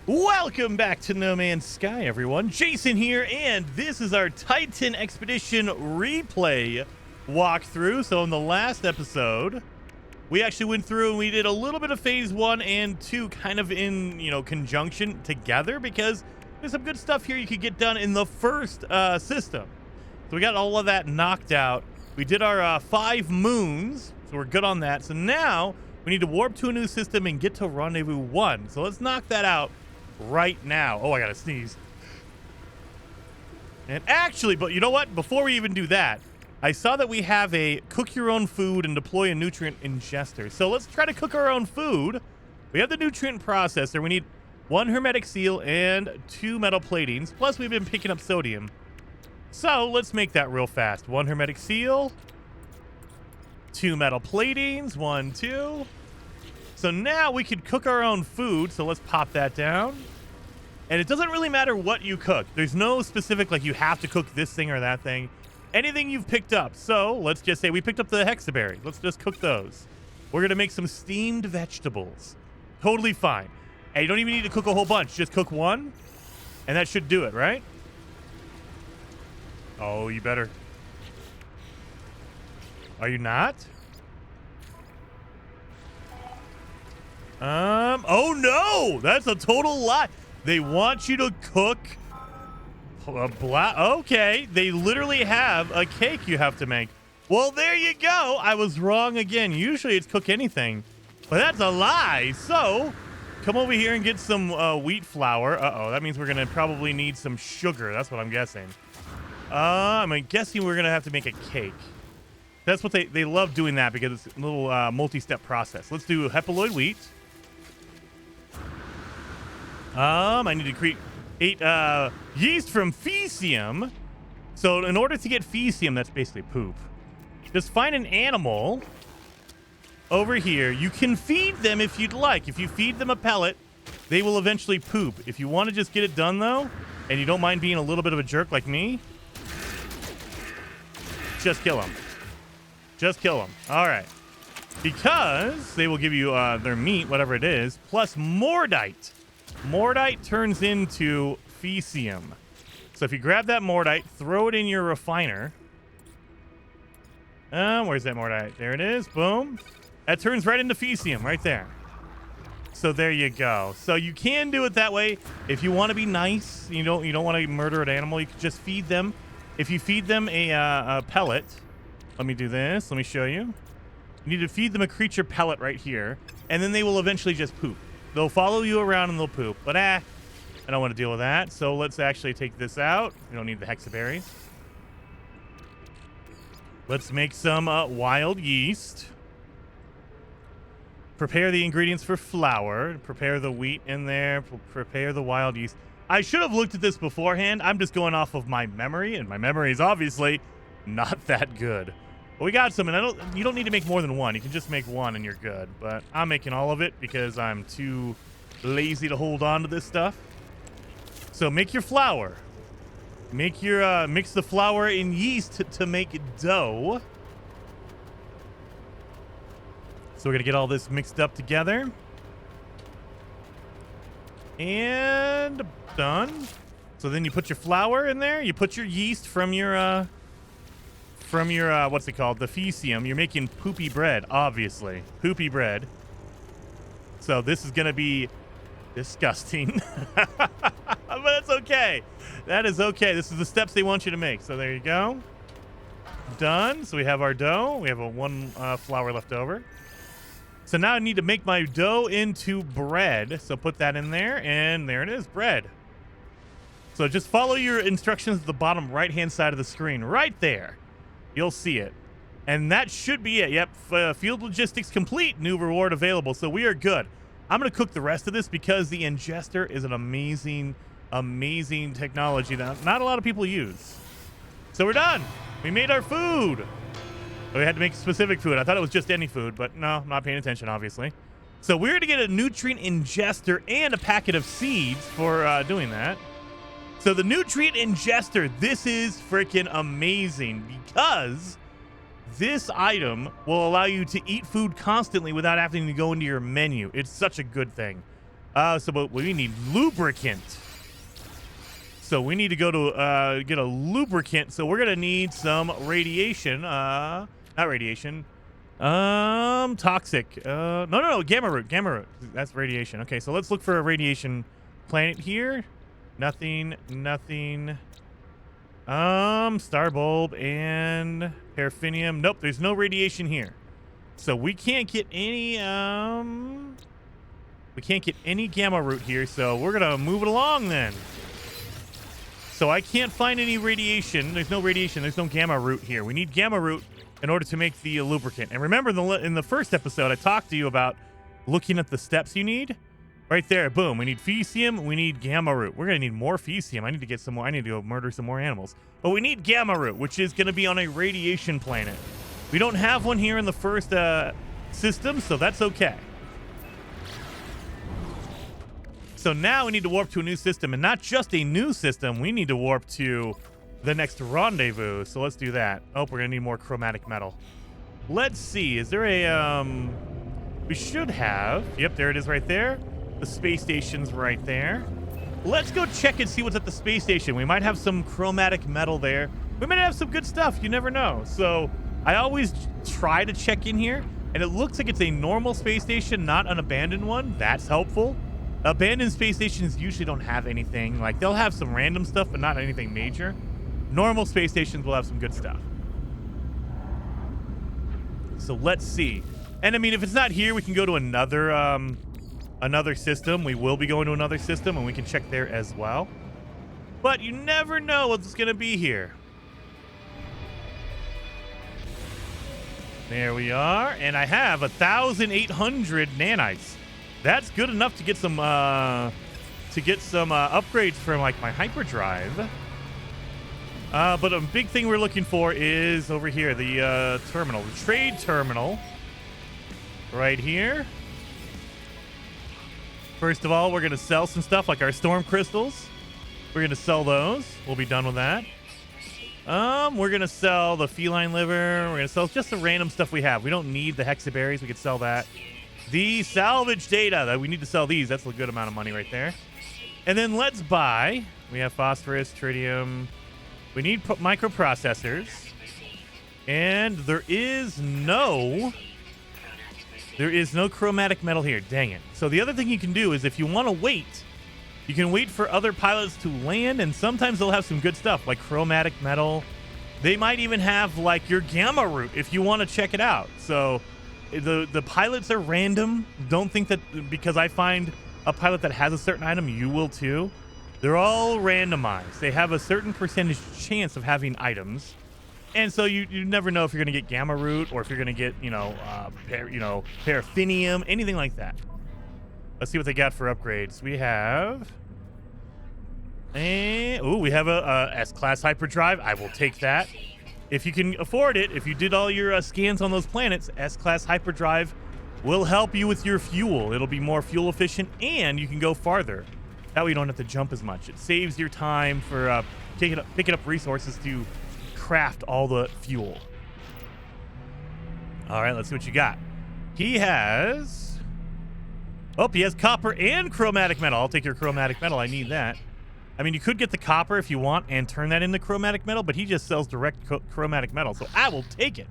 Welcome back to No Man's Sky, everyone. Jason here, and this is our Titan Expedition replay walkthrough. So in the last episode, we actually went through and we did a little bit of phase 1 and 2 kind of in, conjunction together, because there's some good stuff here you could get done in the first system. So we got all of that knocked out. We did our 5 moons, so we're good on that. So now we need to warp to a new system and get to rendezvous 1. So let's knock that out right now. Oh, I gotta sneeze. And actually, but you know what? Before we even do that, I saw that we have a cook your own food and deploy a nutrient ingester. So let's try to cook our own food. We have the nutrient processor. We need 1 hermetic seal and 2 metal platings. Plus, we've been picking up sodium. So let's make that real fast. 1 hermetic seal, 2 metal platings, 1, 2. So now we can cook our own food. So let's pop that down. And it doesn't really matter what you cook. There's no specific, like, you have to cook this thing or that thing. Anything you've picked up. So let's just say we picked up the hexaberries. Let's just cook those. We're going to make some steamed vegetables. Totally fine. And you don't even need to cook a whole bunch. Just cook 1. And that should do it, right? Oh, you better. Are you not? Oh no! That's a total lie. They want you to cook okay, they literally have a cake you have to make. Well, there you go. I was wrong again. Usually it's cook anything, but that's a lie. So come over here and get some wheat flour. Uh-oh, that means we're gonna probably need some sugar. That's what I'm guessing. I'm guessing we're gonna have to make a cake. That's what they love doing, that because it's a little multi-step process. Let's do hepaloid wheat. I need to create yeast from faecium. So in order to get faecium, that's basically poop. Just find an animal over here. You can feed them if you'd like. If you feed them a pellet, they will eventually poop. If you want to just get it done, though, and you don't mind being a little bit of a jerk like me, just kill them. Just kill them. All right. Because they will give you their meat, whatever it is, plus mordite. Mordite turns into faecium. So if you grab that mordite, throw it in your refiner. Where's that mordite? There it is. Boom. That turns right into faecium right there. So there you go. So you can do it that way. If you want to be nice, you don't want to murder an animal, you can just feed them. If you feed them a pellet, let me do this. Let me show you. You need to feed them a creature pellet right here, and then they will eventually just poop. They'll follow you around and they'll poop. But I don't want to deal with that. So let's actually take this out. We don't need the hexaberries. Let's make some wild yeast. Prepare the ingredients for flour. Prepare the wheat in there. Prepare the wild yeast. I should have looked at this beforehand. I'm just going off of my memory, and my memory is obviously not that good. But we got some, and you don't need to make more than 1. You can just make 1 and you're good. But I'm making all of it because I'm too lazy to hold on to this stuff. So make your flour. Make your mix the flour and yeast to make dough. So we're gonna get all this mixed up together. And done. So then you put your flour in there. You put your yeast from your what's it called? The faecium. You're making poopy bread, obviously. Poopy bread. So this is going to be disgusting. But that's okay. That is okay. This is the steps they want you to make. So there you go. Done. So we have our dough. We have one flour left over. So now I need to make my dough into bread. So put that in there, and there it is, bread. So just follow your instructions at the bottom right-hand side of the screen. Right there. You'll see it. And that should be it. Yep. Field logistics complete. New reward available. So we are good. I'm going to cook the rest of this because the ingester is an amazing, amazing technology that not a lot of people use. So we're done. We made our food. We had to make specific food. I thought it was just any food, but no, I'm not paying attention, obviously. So we're going to get a nutrient ingester and a packet of seeds for doing that. So the nutrient ingester, this is freaking amazing because this item will allow you to eat food constantly without having to go into your menu. It's such a good thing. But we need lubricant. So we need to go to get a lubricant. So we're gonna need some radiation. Not radiation. Toxic. No, gamma root. Gamma root. That's radiation. Okay, so let's look for a radiation planet here. Nothing. Star bulb and paraffinium. Nope, there's no radiation here. So we can't get any gamma root here, so we're gonna move it along then. So I can't find any radiation. There's no radiation. There's no gamma root here. We need gamma root in order to make the lubricant. And remember, in the first episode, I talked to you about looking at the steps you need. Right there, boom. We need Fecium. We need gamma root. We're gonna need more Fecium. I need to get some more. I need to go murder some more animals. But we need gamma root, which is gonna be on a radiation planet. We don't have one here in the first system, so that's okay. So now we need to warp to a new system, and not just a new system. We need to warp to the next rendezvous. So let's do that. Oh, we're gonna need more chromatic metal. Let's see. Is there a we should have. Yep, there it is right there. The space station's right there. Let's go check and see what's at the space station. We might have some chromatic metal there. We might have some good stuff. You never know. So I always try to check in here, and it looks like it's a normal space station, not an abandoned one. That's helpful. Abandoned space stations usually don't have anything. Like, they'll have some random stuff, but not anything major. Normal space stations will have some good stuff. So let's see. And I mean, if it's not here, we can go to another system. We will be going to another system, and we can check there as well. But you never know what's going to be here. There we are. And I have 1,800 nanites. That's good enough to get some upgrades from like my hyperdrive. But a big thing we're looking for is over here, the terminal, the trade terminal, right here. First of all, we're gonna sell some stuff like our storm crystals. We're gonna sell those. We'll be done with that. We're gonna sell the feline liver. We're gonna sell just the random stuff we have. We don't need the hexaberries. We could sell that. The salvage data, that we need to sell these. That's a good amount of money right there. And then let's buy. We have phosphorus, tritium. We need microprocessors. And there is no chromatic metal here. Dang it. So the other thing you can do is if you want to wait, you can wait for other pilots to land, and sometimes they'll have some good stuff like chromatic metal. They might even have like your gamma root if you want to check it out. So the pilots are random. Don't think that because I find a pilot that has a certain item, you will too. They're all randomized. They have a certain percentage chance of having items. And so you never know if you're going to get gamma root or if you're going to get, paraffinium, anything like that. Let's see what they got for upgrades. We have a S-class hyperdrive. I will take that. If you can afford it, if you did all your scans on those planets, S-class hyperdrive will help you with your fuel. It'll be more fuel efficient, and you can go farther. That way you don't have to jump as much. It saves your time for picking up resources to craft all the fuel. All right, let's see what you got. He has copper and chromatic metal. I'll take your chromatic metal. I need that. I mean, you could get the copper if you want and turn that into chromatic metal, but he just sells direct chromatic metal, so I will take it.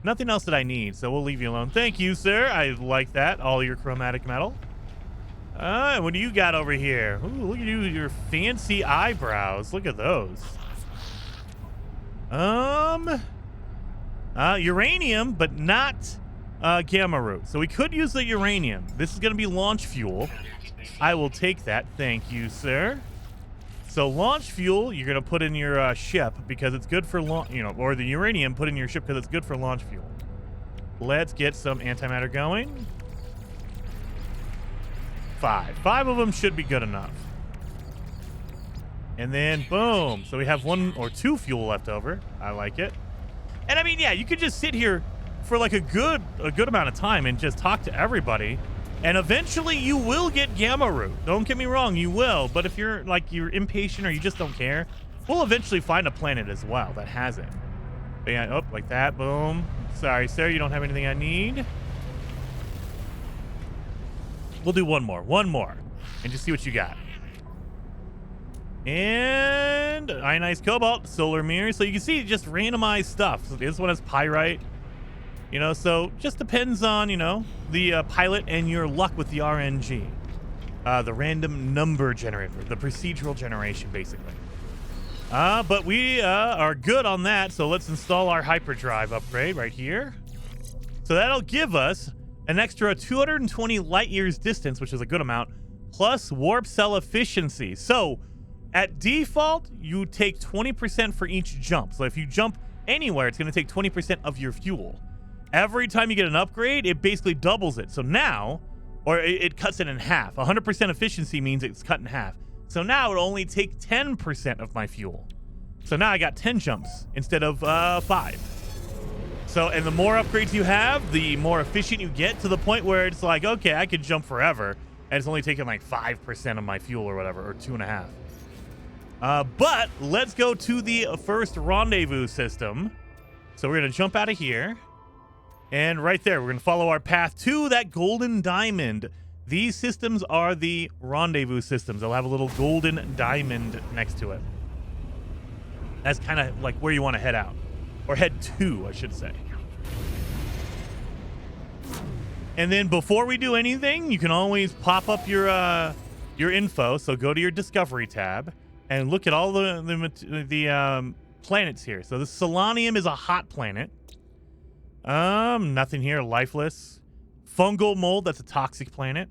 Nothing else that I need, so we'll leave you alone. Thank you, sir. I like that. All your chromatic metal. What do you got over here? Ooh, look at you, your fancy eyebrows. Look at those. Uranium, but not gamma root. So we could use the uranium. This is going to be launch fuel. I will take that. Thank you, sir. So launch fuel, you're going to put in your ship because it's good for or the uranium, put in your ship because it's good for launch fuel. Let's get some antimatter going. 5 of them should be good enough. And then boom. So we have 1 or 2 fuel left over. I like it. And I mean, yeah, you could just sit here for like a good amount of time and just talk to everybody. And eventually you will get gamma root. Don't get me wrong, you will. But if you're impatient or you just don't care, we'll eventually find a planet as well that has it. But yeah, like that. Boom. Sorry, sir, you don't have anything I need. We'll do one more. and just see what you got. And ionized cobalt, solar mirror. So you can see just randomized stuff. So this one has pyrite. You know, so just depends on, you know, the pilot and your luck with the RNG. The random number generator, the procedural generation, basically. But we are good on that. So let's install our hyperdrive upgrade right here. So that'll give us an extra 220 light years distance, which is a good amount, plus warp cell efficiency. So at default, you take 20% for each jump. So if you jump anywhere, it's going to take 20% of your fuel. Every time you get an upgrade, it basically doubles it. So now, or it cuts it in half. 100% efficiency means it's cut in half. So now it only take 10% of my fuel. So now I got 10 jumps instead of 5. So, and the more upgrades you have, the more efficient you get, to the point where it's like, okay, I could jump forever, and it's only taking like 5% of my fuel or whatever, or 2.5. But let's go to the first rendezvous system. So we're going to jump out of here. And right there, we're going to follow our path to that golden diamond. These systems are the rendezvous systems. They'll have a little golden diamond next to it. That's kind of like where you want to head out. Or head to, I should say. And then before we do anything, you can always pop up your info. So go to your Discovery tab and look at all the planets here. So the Solanium is a hot planet. Nothing here. Lifeless. Fungal mold, that's a toxic planet.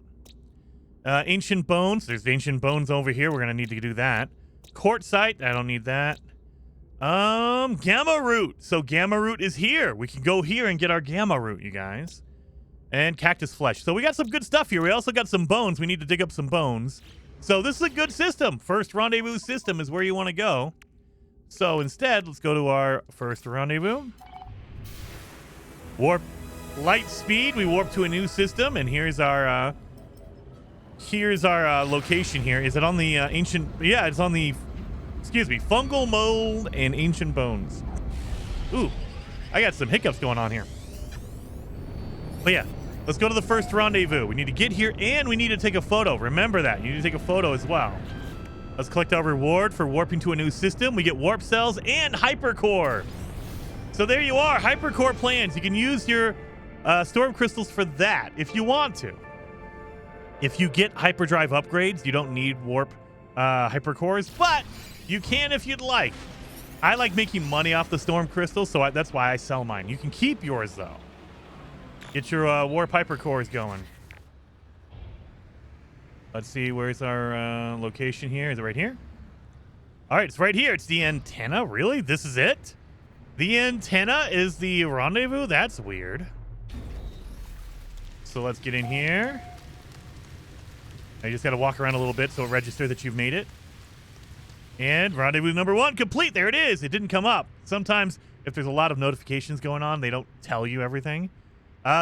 Ancient bones. There's ancient bones over here. We're gonna need to do that. Quartzite, I don't need that. Gamma root. So gamma root is here. We can go here and get our gamma root, you guys. And cactus flesh. So we got some good stuff here. We also got some bones. We need to dig up some bones. So this is a good system. First rendezvous system is where you want to go. So instead, let's go to our first rendezvous. Warp light speed. We warp to a new system, and here's our location here. Is it on the ancient? Yeah, it's on the. Excuse me, fungal mold and ancient bones. Ooh, I got some hiccups going on here. But yeah, let's go to the first rendezvous. We need to get here and we need to take a photo. Remember that. You need to take a photo as well. Let's collect our reward for warping to a new system. We get warp cells and hypercore. So there you are, hypercore plans. You can use your storm crystals for that if you want to. If you get hyperdrive upgrades, you don't need warp hypercores, but you can if you'd like. I like making money off the storm crystals, so that's why I sell mine. You can keep yours, though. Get your warp hypercores going. Let's see, where's our location here? Is it right here? All right, it's right here. It's the antenna. Really? This is it? The antenna is the rendezvous? That's weird. So let's get in here. I just got to walk around a little bit so it registers that you've made it. And rendezvous number 1 complete. There it is. It didn't come up. Sometimes if there's a lot of notifications going on, they don't tell you everything.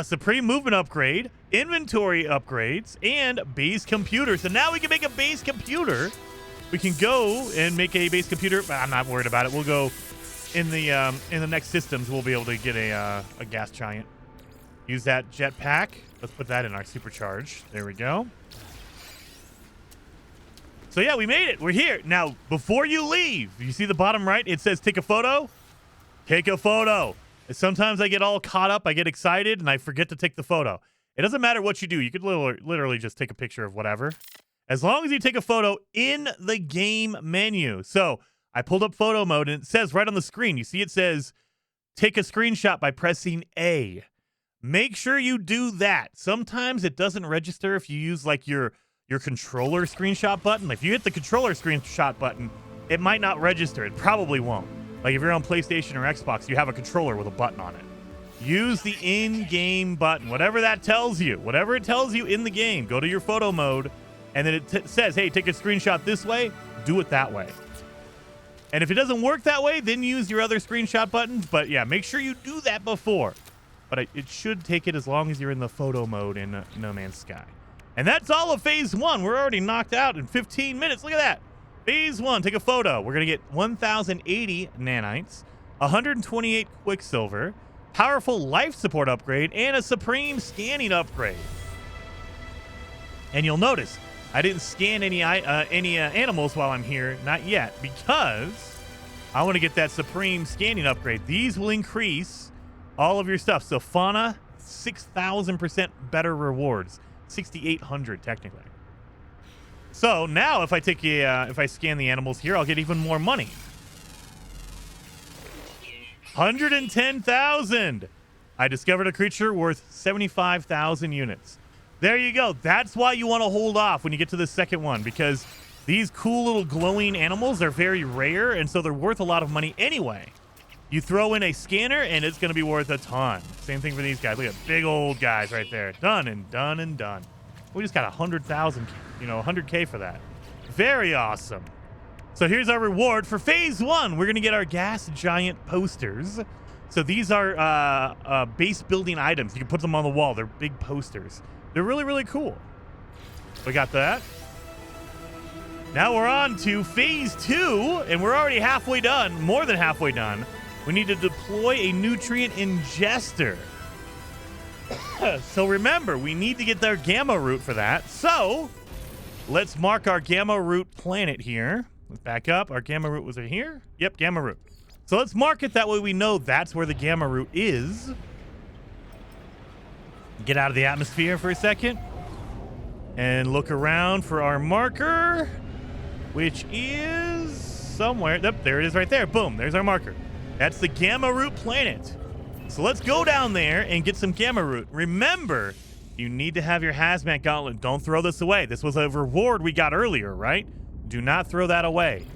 Supreme movement upgrade, inventory upgrades, and base computer. So now we can make a base computer. We can go and make a base computer. But I'm not worried about it. We'll go in the next systems. We'll be able to get a gas giant. Use that jetpack. Let's put that in our supercharge. There we go. So yeah, we made it. We're here. Now, before you leave, you see the bottom right? It says take a photo. Take a photo. Sometimes I get all caught up. I get excited, and I forget to take the photo. It doesn't matter what you do. You could literally just take a picture of whatever. As long as you take a photo in the game menu. So I pulled up photo mode, and it says right on the screen. You see it says take a screenshot by pressing A. Make sure you do that. Sometimes it doesn't register if you use like your controller screenshot button. If you hit the controller screenshot button, it might not register. It probably won't. Like if you're on PlayStation or Xbox, you have a controller with a button on it. Use the in-game button, whatever that tells you. Whatever it tells you in the game, go to your photo mode, and then it says, hey, take a screenshot this way, do it that way. And if it doesn't work that way, then use your other screenshot buttons. But yeah, make sure you do that before. But it should take it as long as you're in the photo mode in No Man's Sky. And that's all of Phase 1. We're already knocked out in 15 minutes. Look at that. Phase 1, take a photo. We're going to get 1,080 nanites, 128 quicksilver, powerful life support upgrade, and a supreme scanning upgrade. And you'll notice I didn't scan any animals while I'm here, not yet, because I want to get that supreme scanning upgrade. These will increase all of your stuff. So fauna, 6,000% better rewards, 6,800 technically. So now if I take if I scan the animals here, I'll get even more money. 110,000. I discovered a creature worth 75,000 units. There you go. That's why you want to hold off when you get to the second one, because these cool little glowing animals are very rare, and so they're worth a lot of money anyway. You throw in a scanner, and it's going to be worth a ton. Same thing for these guys. Look at big old guys right there. Done and done and done. We just got 100,000, 100K for that. Very awesome. So here's our reward for phase 1. We're going to get our gas giant posters. So these are base building items. You can put them on the wall. They're big posters. They're really, really cool. We got that. Now we're on to phase 2, and we're already halfway done, more than halfway done. We need to deploy a nutrient ingester. So remember, we need to get their gamma root for that. So let's mark our gamma root planet here. Let's back up. Our gamma root was right here. Yep, gamma root. So let's mark it. That way we know that's where the gamma root is. Get out of the atmosphere for a second and look around for our marker, which is somewhere. Yep, there it is right there. Boom, there's our marker. That's the gamma root planet. So let's go down there and get some gamma root. Remember, you need to have your hazmat gauntlet. Don't throw this away. This was a reward we got earlier, right? Do not throw that away.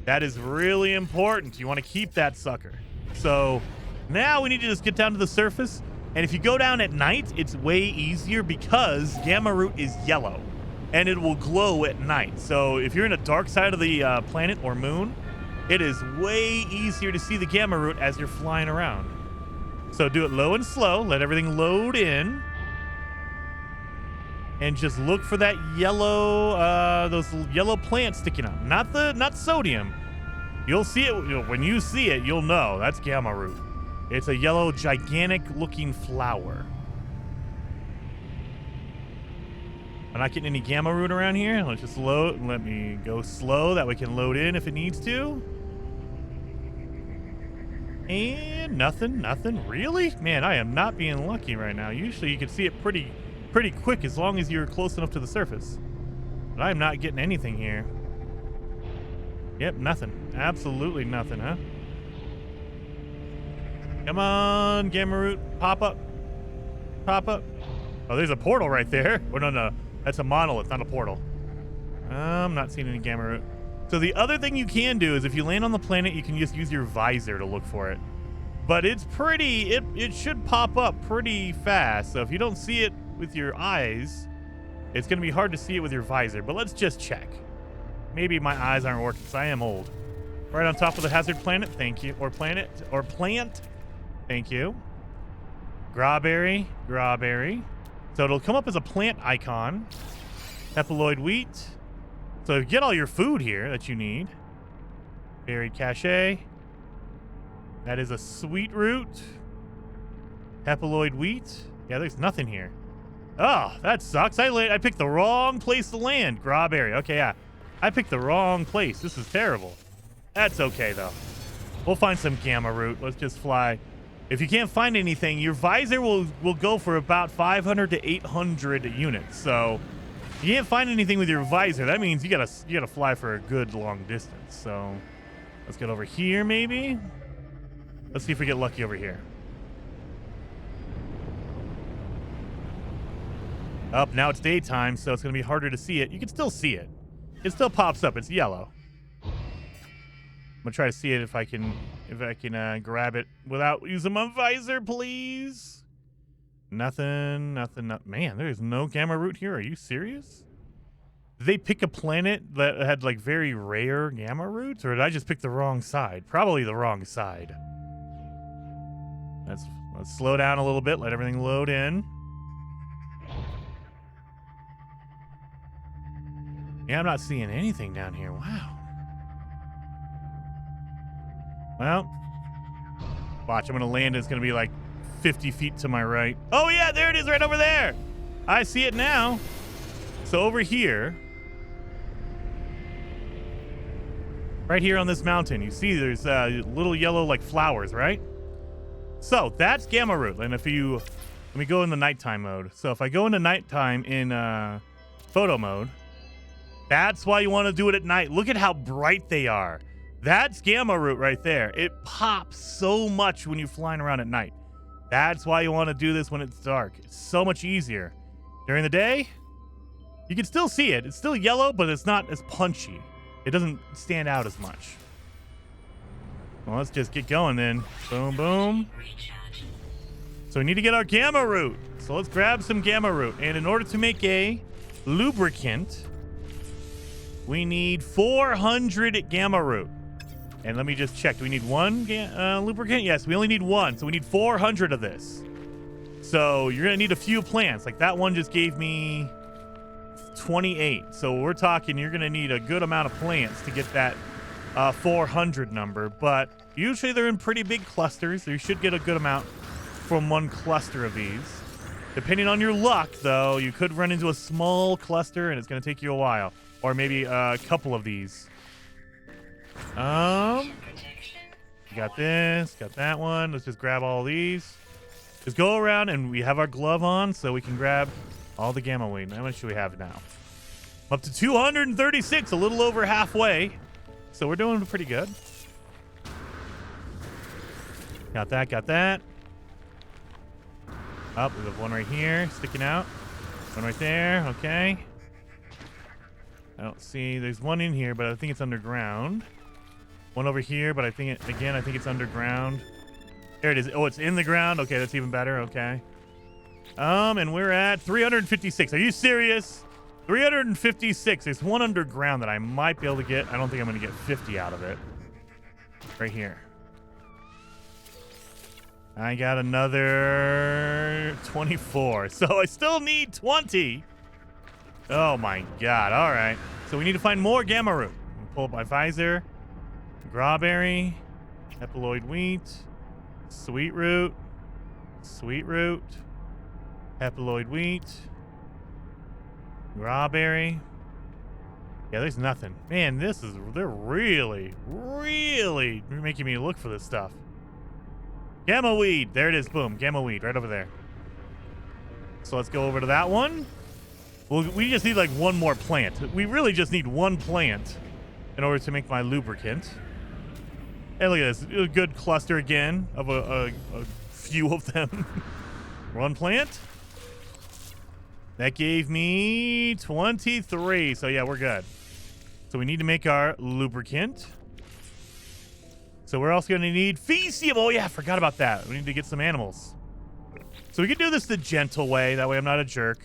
That is really important. You want to keep that sucker. So now we need to just get down to the surface. And if you go down at night, it's way easier because gamma root is yellow and it will glow at night. So if you're in a dark side of the planet or moon, it is way easier to see the gamma root as you're flying around. So do it low and slow. Let everything load in. And just look for that yellow, those yellow plants sticking up. Not sodium. You'll see it. When you see it, you'll know that's gamma root. It's a yellow, gigantic-looking flower. I'm not getting any gamma root around here. Let's just load. Let me go slow. That we can load in if it needs to. And nothing. Really? Man, I am not being lucky right now. Usually you can see it pretty quick as long as you're close enough to the surface. But I'm not getting anything here. Yep, nothing. Absolutely nothing, huh? Come on, gamma root. Pop up. Oh, there's a portal right there. Oh, no. That's a monolith, not a portal. I'm not seeing any gamma root. So the other thing you can do is if you land on the planet, you can just use your visor to look for it. But it's pretty, it should pop up pretty fast. So if you don't see it with your eyes, it's going to be hard to see it with your visor. But let's just check. Maybe my eyes aren't working because I am old. Right on top of the hazard planet. Thank you. Or plant. Thank you. Grawberry. So it'll come up as a plant icon. Hepaloid wheat. So you get all your food here that you need. Buried cache. That is a sweet root. Hepaloid wheat. Yeah, there's nothing here. Oh, that sucks. I picked the wrong place to land. Grawberry. Okay, yeah. I picked the wrong place. This is terrible. That's okay, though. We'll find some gamma root. Let's just fly. If you can't find anything, your visor will go for about 500 to 800 units. So if you can't find anything with your visor, that means you gotta fly for a good long distance. So let's get over here, maybe. Let's see if we get lucky over here. Up now it's daytime, so it's gonna be harder to see it. You can still see it. It still pops up. It's yellow. I'm gonna try to see it if I can grab it without using my visor, please. Nothing. Man, there is no gamma root here. Are you serious? Did they pick a planet that had like very rare gamma roots, or did I just pick the wrong side? Probably the wrong side. Let's slow down a little bit. Let everything load in. Yeah, I'm not seeing anything down here. Wow. Well, watch. I'm going to land. It's going to be like 50 feet to my right. Oh, yeah, there it is right over there. I see it now. So over here, Right here on this mountain, you see there's little yellow like flowers, right? So that's gamma root. And if you, let me go in the nighttime mode. So if I go into nighttime in photo mode, that's why you want to do it at night. Look at how bright they are. That's gamma root right there. It pops so much when you're flying around at night. That's why you want to do this when it's dark. It's so much easier. During the day, you can still see it. It's still yellow, but it's not as punchy. It doesn't stand out as much. Well, let's just get going then. Boom, boom. So we need to get our gamma root. So let's grab some gamma root. And in order to make a lubricant, we need 400 gamma root. And let me just check. Do we need one lubricant? Yes, we only need one. So we need 400 of this. So you're going to need a few plants. Like that one just gave me 28. So we're talking you're going to need a good amount of plants to get that 400 number. But usually they're in pretty big clusters. So you should get a good amount from one cluster of these. Depending on your luck, though, you could run into a small cluster and it's going to take you a while. Or maybe a couple of these. Got this, got that one. Let's just grab all these. Just go around and we have our glove on so we can grab all the gamma weed. How much do we have now? Up to 236, a little over halfway. So we're doing pretty good. Got that, got that. Oh, we have one right here sticking out. One right there, okay. I don't see, there's one in here, but I think it's underground. One over here, but I think it's underground. There it is. Oh, it's in the ground. Okay, that's even better. Okay. And we're at 356. Are you serious? 356. There's one underground that I might be able to get. I don't think I'm going to get 50 out of it. Right here. I got another 24. So I still need 20. Oh my God. All right. So we need to find more gamma root. Pull up my visor. Strawberry, haploid wheat, sweet root, haploid wheat, strawberry. Yeah, there's nothing. Man, they're really making me look for this stuff. Gamma weed. There it is. Boom. Gamma weed right over there. So let's go over to that one. Well, we just need like one more plant. We really just need one plant in order to make my lubricant. And look at this, a good cluster again of a few of them. One plant. That gave me 23. So yeah, we're good. So we need to make our lubricant. So we're also going to need Fecium. Oh yeah, I forgot about that. We need to get some animals. So we can do this the gentle way. That way I'm not a jerk.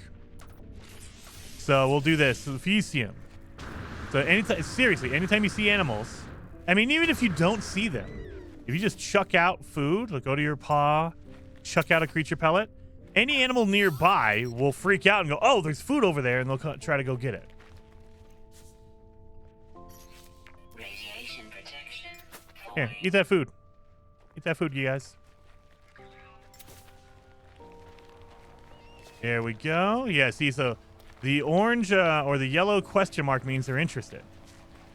So we'll do this. So Fecium. So anytime you see animals, I mean, even if you don't see them, if you just chuck out food, like go to your paw, chuck out a creature pellet, any animal nearby will freak out and go, oh, there's food over there, and they'll try to go get it. Radiation protection. Here, eat that food. Eat that food, you guys. There we go. Yeah, see, so the orange or the yellow question mark means they're interested.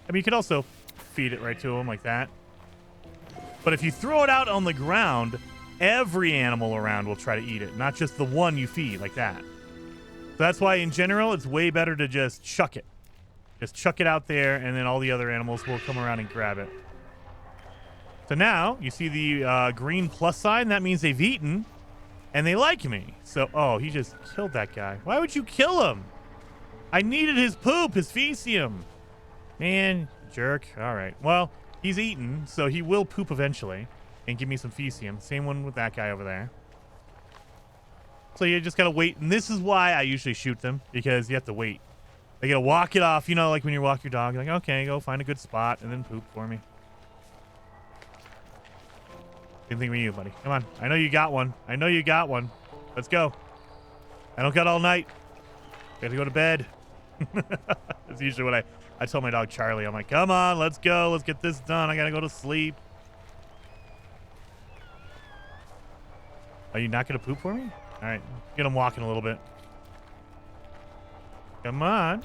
I mean, you could also feed it right to them like that. But if you throw it out on the ground, every animal around will try to eat it, not just the one you feed like that. So that's why in general, it's way better to just chuck it. Just chuck it out there, and then all the other animals will come around and grab it. So now you see the green plus sign. That means they've eaten and they like me. So, oh, he just killed that guy. Why would you kill him? I needed his poop, his Fecium. Man, jerk. All right. Well, he's eaten, so he will poop eventually and give me some Fecium. Same one with that guy over there. So you just got to wait. And this is why I usually shoot them, because you have to wait. They got to walk it off. You know, like when you walk your dog, you're like, okay, go find a good spot and then poop for me. Same thing with you, buddy. Come on. I know you got one. I know you got one. Let's go. I don't got all night. Got to go to bed. That's usually what I tell my dog Charlie. I'm like, come on, let's go. Let's get this done. I got to go to sleep. Are you not going to poop for me? All right. Get him walking a little bit. Come on.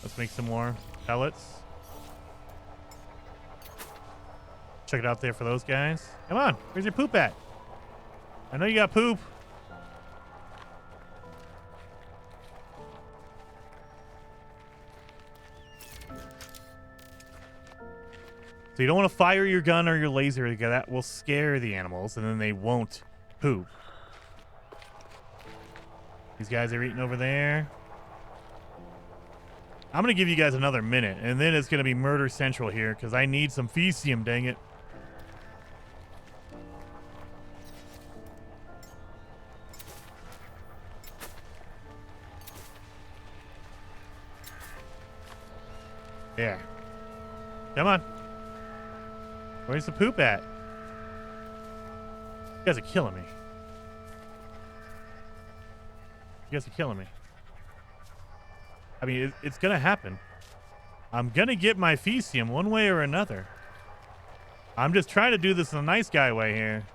Let's make some more pellets. Check it out there for those guys. Come on. Where's your poop at? I know you got poop. So you don't want to fire your gun or your laser. That will scare the animals, and then they won't poop. These guys are eating over there. I'm going to give you guys another minute, and then it's going to be murder central here, because I need some Fecium, dang it. There. Come on. Where's the poop at? You guys are killing me. You guys are killing me. I mean, it's going to happen. I'm going to get my Fecium one way or another. I'm just trying to do this in a nice guy way here.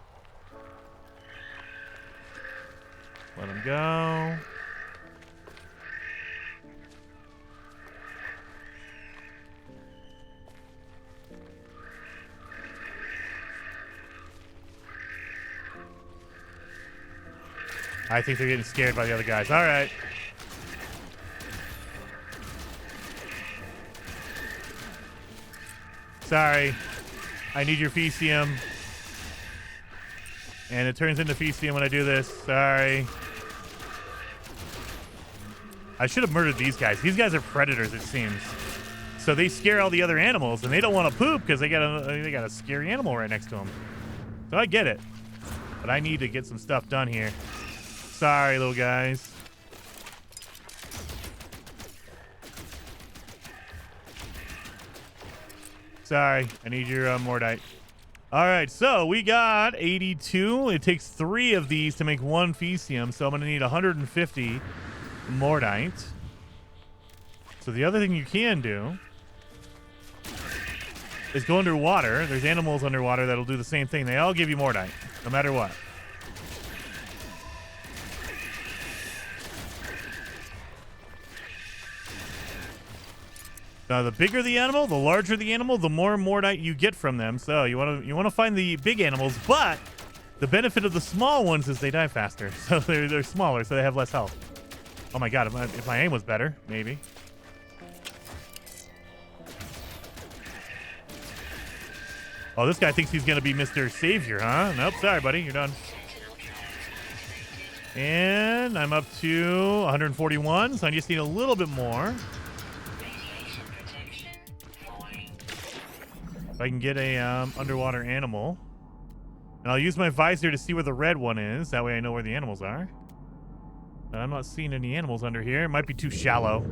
Let him go. I think they're getting scared by the other guys. All right. Sorry. I need your Fecium. And it turns into Fecium when I do this. Sorry. I should have murdered these guys. These guys are predators, it seems. So they scare all the other animals, and they don't want to poop because they got a scary animal right next to them. So I get it. But I need to get some stuff done here. Sorry, little guys. Sorry, I need your Mordite. All right, so we got 82. It takes 3 of these to make 1 Fecium, so I'm going to need 150 Mordite. So the other thing you can do is go underwater. There's animals underwater that'll do the same thing. They all give you Mordite, no matter what. Now, the bigger the animal, the larger the animal, the more Mordite you get from them. So you want to find the big animals, but the benefit of the small ones is they die faster. So they're smaller, so they have less health. Oh my god, if my aim was better, maybe. Oh, this guy thinks he's going to be Mr. Savior, huh? Nope, sorry, buddy, you're done. And I'm up to 141, so I just need a little bit more. If I can get a underwater animal. And I'll use my visor to see where the red one is. That way I know where the animals are. But I'm not seeing any animals under here. It might be too shallow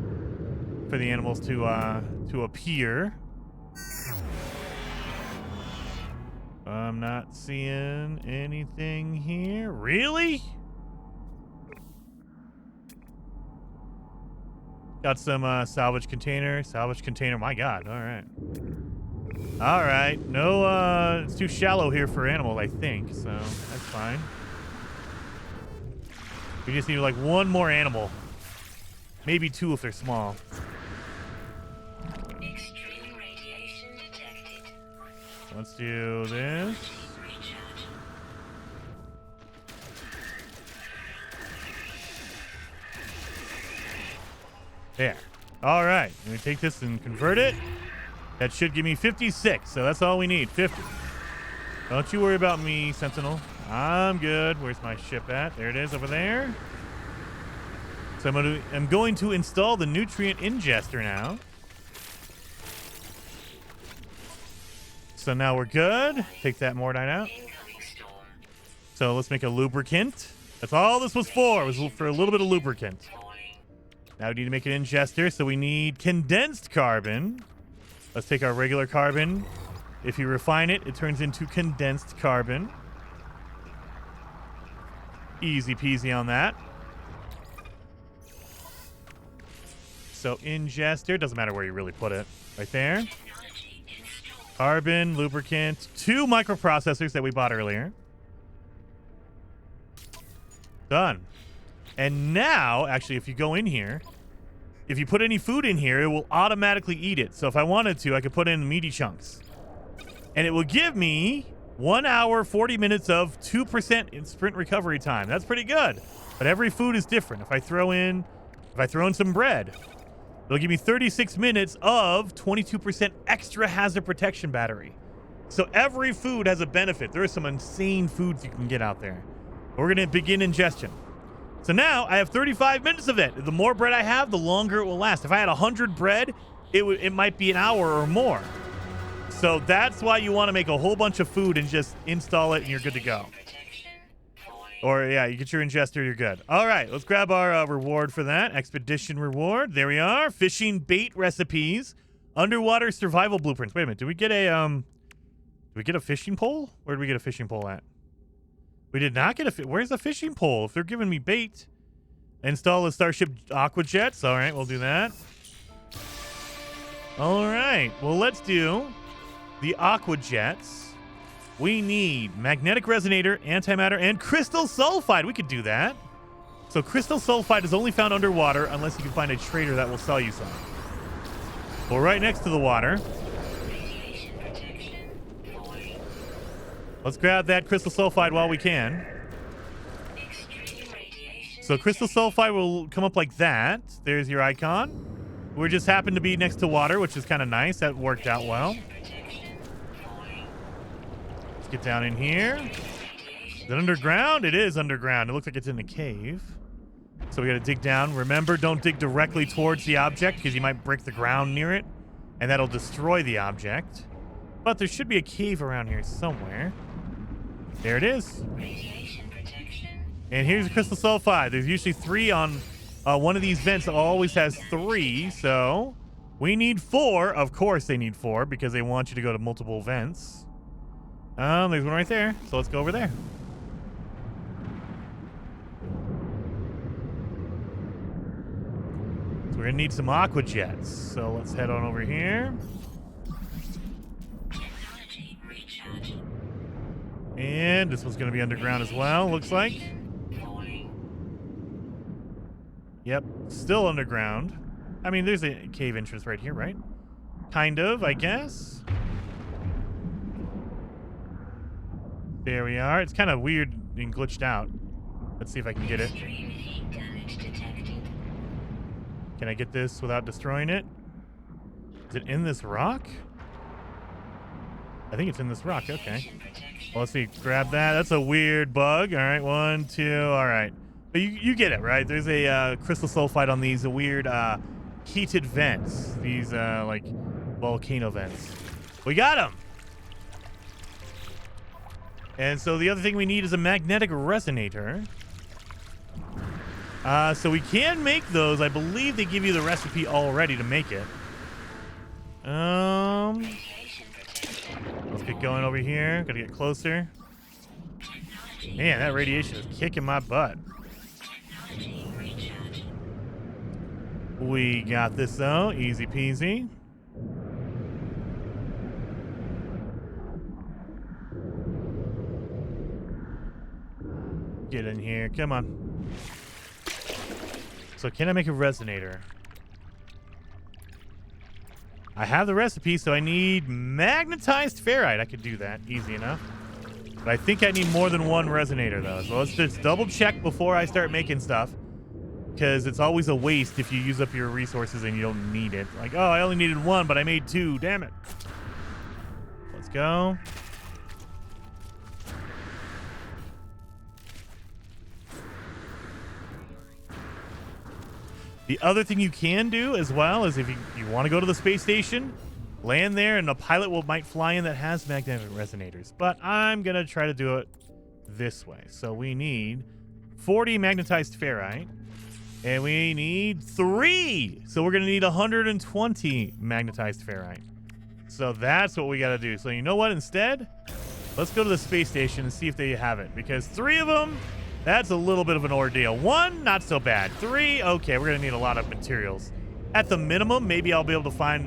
for the animals to appear. I'm not seeing anything here. Really? Got some salvage container. Salvage container. My god. All right. All right. No, it's too shallow here for animals, I think. So that's fine. We just need like 1 more animal. Maybe 2 if they're small. Extreme radiation detected. Let's do this. There. All right. Let me take this and convert it. That should give me 56. So that's all we need. 50. Don't you worry about me, Sentinel. I'm good. Where's my ship at? There it is over there. So I'm going to install the nutrient ingester now. So now we're good. Take that Mordite out. So let's make a lubricant. That's all this was for. It was for a little bit of lubricant. Now we need to make an ingester. So we need condensed carbon. Let's take our regular carbon. If you refine it, it turns into condensed carbon. Easy peasy on that. So ingester, doesn't matter where you really put it. Right there. Carbon, lubricant, 2 microprocessors that we bought earlier. Done. And now, actually, if you go in here, if you put any food in here, it will automatically eat it. So if I wanted to, I could put in meaty chunks. And it will give me 1 hour, 40 minutes of 2% in sprint recovery time. That's pretty good. But every food is different. If I throw in some bread, it'll give me 36 minutes of 22% extra hazard protection battery. So every food has a benefit. There are some insane foods you can get out there. We're going to begin ingestion. So now I have 35 minutes of it. The more bread I have, the longer it will last. If I had 100 bread, it might be an hour or more. So that's why you want to make a whole bunch of food and just install it and you're good to go. Or yeah, you get your ingester, you're good. All right, let's grab our reward for that. Expedition reward. There we are. Fishing bait recipes. Underwater survival blueprints. Wait a minute. Did we get a fishing pole? Where did we get a fishing pole at? We did not get where's the fishing pole? If they're giving me bait. Install the Starship Aqua Jets. All right, we'll do that. All right. Well, let's do the Aqua Jets. We need magnetic resonator, antimatter, and crystal sulfide. We could do that. So crystal sulfide is only found underwater unless you can find a trader that will sell you some. Well, right next to the water. Let's grab that crystal sulfide while we can. So crystal sulfide will come up like that. There's your icon. We just happen to be next to water, which is kind of nice. That worked out well. Let's get down in here. Is it underground? It is underground. It looks like it's in a cave. So we got to dig down. Remember, don't dig directly towards the object because you might break the ground near it, and that'll destroy the object. But there should be a cave around here somewhere. There it is. And here's the crystal sulfide. There's usually 3 on one of these vents. Always has 3, so we need 4. Of course they need 4 because they want you to go to multiple vents. There's one right there, so let's go over there. So we're gonna need some aqua jets. So let's head on over here. And this one's gonna be underground as well, looks like. Yep, still underground. I mean, there's a cave entrance right here, right? Kind of, I guess. There we are. It's kind of weird and glitched out. Let's see if I can get it. Can I get this without destroying it? Is it in this rock? I think it's in this rock. Okay. Well, let's see. Grab that. That's a weird bug. All right. 1, 2. All right. But you get it, right? There's a crystal sulfide on these weird heated vents. These like volcano vents. We got them. And so the other thing we need is a magnetic resonator. So we can make those. I believe they give you the recipe already to make it. Let's get going over here. Gotta get closer. Man, that radiation is kicking my butt. We got this though. Easy peasy. Get in here. Come on. So can I make a resonator? I have the recipe, so I need magnetized ferrite. I could do that. Easy enough. But I think I need more than one resonator, though. So let's just double check before I start making stuff. Because it's always a waste if you use up your resources and you don't need it. Like, oh, I only needed 1, but I made 2. Damn it. Let's go. The other thing you can do as well is if you want to go to the space station, land there, and a pilot might fly in that has magnetic resonators. But I'm going to try to do it this way. So we need 40 magnetized ferrite, and we need 3. So we're going to need 120 magnetized ferrite. So that's what we got to do. So you know what? Instead, let's go to the space station and see if they have it. Because 3 of them... that's a little bit of an ordeal. 1, not so bad. 3, okay, we're going to need a lot of materials. At the minimum, maybe I'll be able to find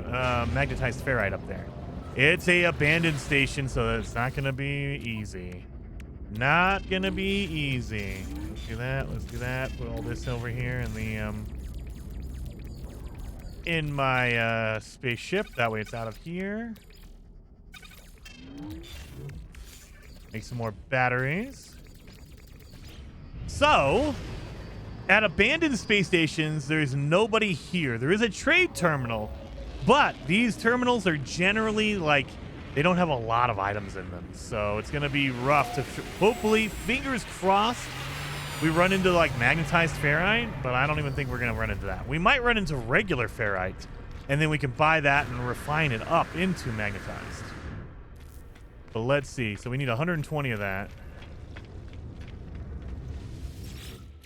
magnetized ferrite up there. It's a abandoned station, so it's not going to be easy. Not going to be easy. Let's do that. Let's do that. Put all this over here in the in my spaceship. That way it's out of here. Make some more batteries. So, at abandoned space stations, there's nobody here. There is a trade terminal, but these terminals are generally like, they don't have a lot of items in them. So it's going to be rough to, hopefully, fingers crossed, we run into like magnetized ferrite, but I don't even think we're going to run into that. We might run into regular ferrite, and then we can buy that and refine it up into magnetized. But let's see. So we need 120 of that.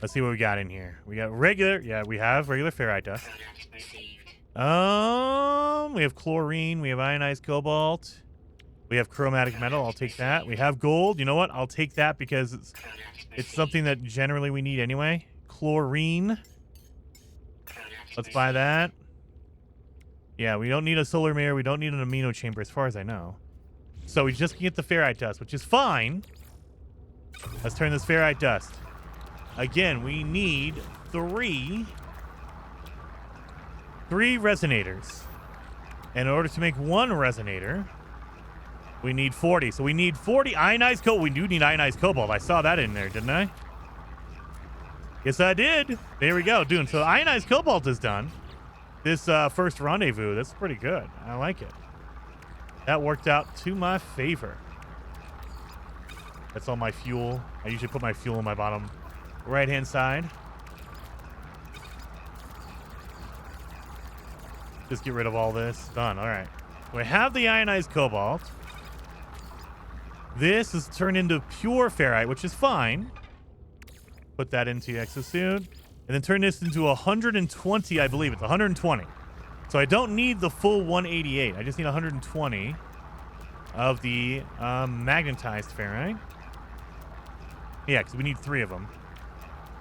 Let's see what we got in here. We got regular. Yeah, we have regular ferrite dust. We have chlorine. We have ionized cobalt. We have chromatic metal. I'll take that. We have gold. You know what? I'll take that because it's something that generally we need anyway. Chlorine. Let's buy that. Yeah, we don't need a solar mirror. We don't need an amino chamber as far as I know. So we just can get the ferrite dust, which is fine. Let's turn this ferrite dust. Again, we need three resonators. And in order to make one resonator, we need 40. So we need 40 ionized cobalt. We do need ionized cobalt. I saw that in there, didn't I? Yes, I did. There we go, dude. So ionized cobalt is done. This first rendezvous, that's pretty good. I like it. That worked out to my favor. That's all my fuel. I usually put my fuel in my bottom right-hand side. Just get rid of all this. Done. All right. We have the ionized cobalt. This is turned into pure ferrite, which is fine. Put that into the exosuit. And then turn this into 120, I believe. It's 120. So I don't need the full 188. I just need 120 of the magnetized ferrite. Yeah, because we need 3 of them.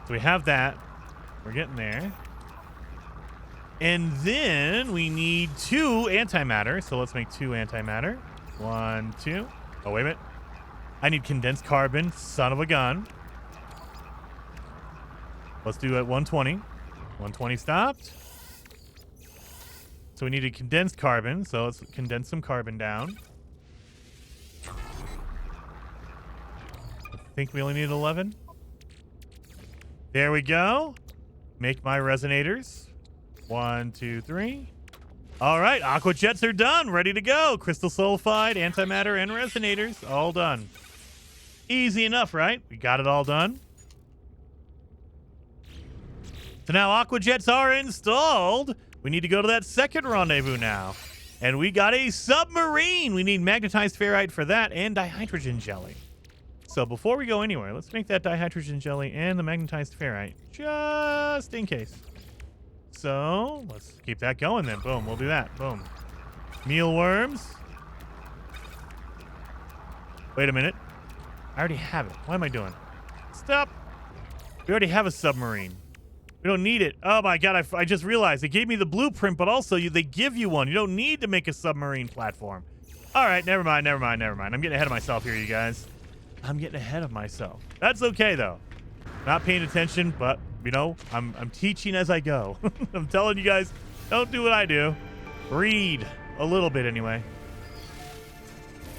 So we have that. We're getting there. And then we need 2 antimatter. So let's make 2 antimatter. 1, 2. Oh, wait a minute. I need condensed carbon. Son of a gun. Let's do it at 120. 120 stopped. So we needed condensed carbon. So let's condense some carbon down. I think we only need 11. There we go. Make my resonators. 1, 2, 3. All right. Aqua jets are done. Ready to go. Crystal sulfide, antimatter, and resonators. All done. Easy enough, right? We got it all done. So now aqua jets are installed. We need to go to that second rendezvous now. And we got a submarine. We need magnetized ferrite for that and dihydrogen jelly. So before we go anywhere, let's make that dihydrogen jelly and the magnetized ferrite just in case. So let's keep that going then. Boom, we'll do that. Boom. Mealworms. Wait a minute. I already have it. What am I doing? Stop. We already have a submarine. We don't need it. Oh my god, I just realized. They gave me the blueprint, but also they give you one. You don't need to make a submarine platform. All right, never mind. I'm getting ahead of myself here, you guys. I'm getting ahead of myself. That's okay, though. Not paying attention, but, you know, I'm teaching as I go. I'm telling you guys, don't do what I do. Read a little bit anyway.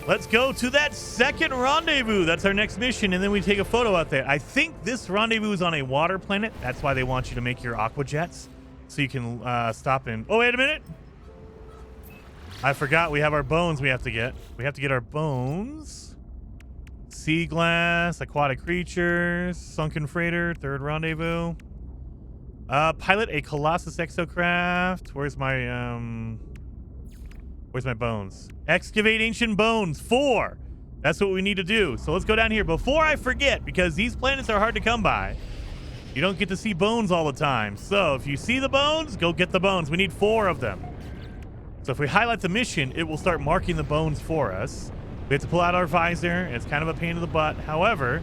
Let's go to that second rendezvous. That's our next mission, and then we take a photo out there. I think this rendezvous is on a water planet. That's why they want you to make your aqua jets, so you can stop in. Oh, wait a minute. I forgot we have our bones we have to get. We have to get our bones. Sea glass, aquatic creatures, sunken freighter, third rendezvous. Pilot a Colossus exocraft. Where's my bones? Excavate ancient bones. 4. That's what we need to do. So let's go down here before I forget, because these planets are hard to come by. You don't get to see bones all the time. So if you see the bones, go get the bones. We need 4 of them. So if we highlight the mission, it will start marking the bones for us. We have to pull out our visor. It's kind of a pain in the butt. However,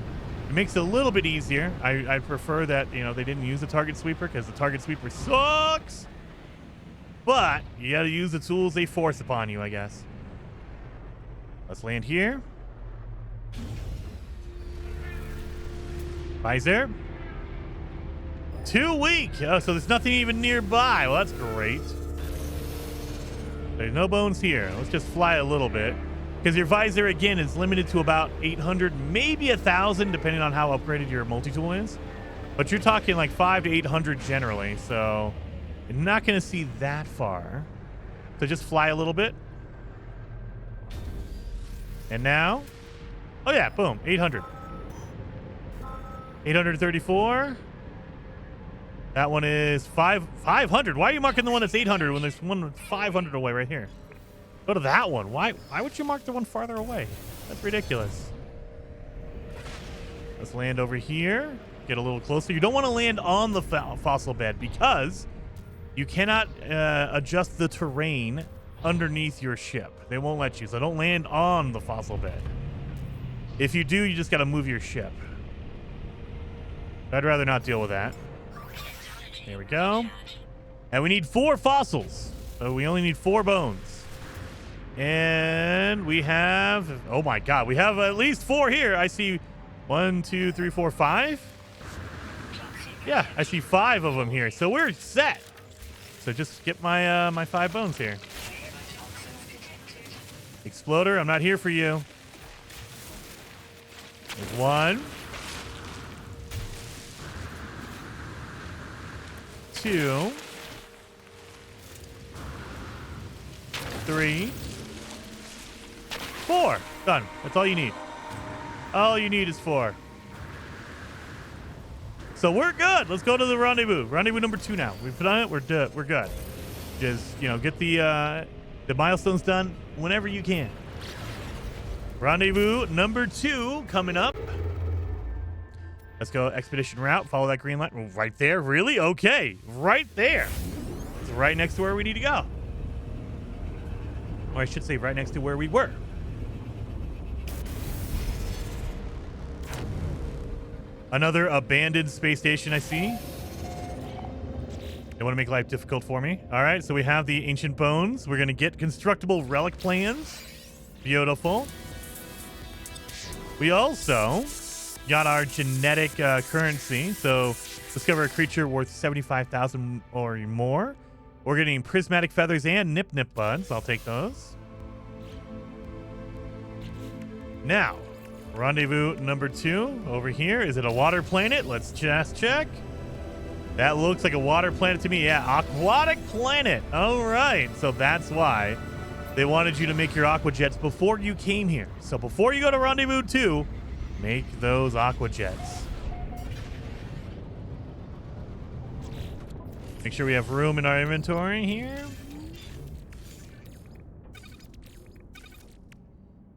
it makes it a little bit easier. I prefer that, you know, they didn't use the target sweeper because the target sweeper sucks. But you got to use the tools they force upon you, I guess. Let's land here. Visor. 2 weak. Oh, so there's nothing even nearby. Well, that's great. There's no bones here. Let's just fly a little bit. Because your visor, again, is limited to about 800, maybe 1,000, depending on how upgraded your multi-tool is. But you're talking like 500 to 800 generally, so you're not going to see that far. So just fly a little bit. And now, oh yeah, boom, 800. 834. That one is 500. Why are you marking the one that's 800 when there's one 500 away right here? Go to that one. Why would you mark the one farther away? That's ridiculous. Let's land over here. Get a little closer. You don't want to land on the fossil bed because you cannot adjust the terrain underneath your ship. They won't let you. So don't land on the fossil bed. If you do, you just got to move your ship. I'd rather not deal with that. There we go. And we need 4 fossils. So we only need 4 bones. And we have, oh my God, we have at least 4 here. I see 1, 2, 3, 4, 5. Yeah, I see 5 of them here. So we're set. So just skip my my 5 bones here. Exploder, I'm not here for you. There's 1. 2. 3. 4. Done. That's all you need. All you need is 4. So we're good. Let's go to the rendezvous. Rendezvous number 2 now. We've done it. We're good. Just, get the milestones done whenever you can. Rendezvous number 2 coming up. Let's go expedition route. Follow that green light. Right there. Really? Okay. Right there. It's right next to where we need to go. Or I should say right next to where we were. Another abandoned space station I see. They want to make life difficult for me. All right, so we have the ancient bones. We're going to get constructible relic plans. Beautiful. We also got our genetic currency. So discover a creature worth 75,000 or more. We're getting prismatic feathers and nip buds. I'll take those. Now, rendezvous number 2 over here. Is it a water planet? Let's just check. That looks like a water planet to me. Yeah, aquatic planet. All right. So that's why they wanted you to make your aqua jets before you came here. So before you go to rendezvous 2, make those aqua jets. Make sure we have room in our inventory here.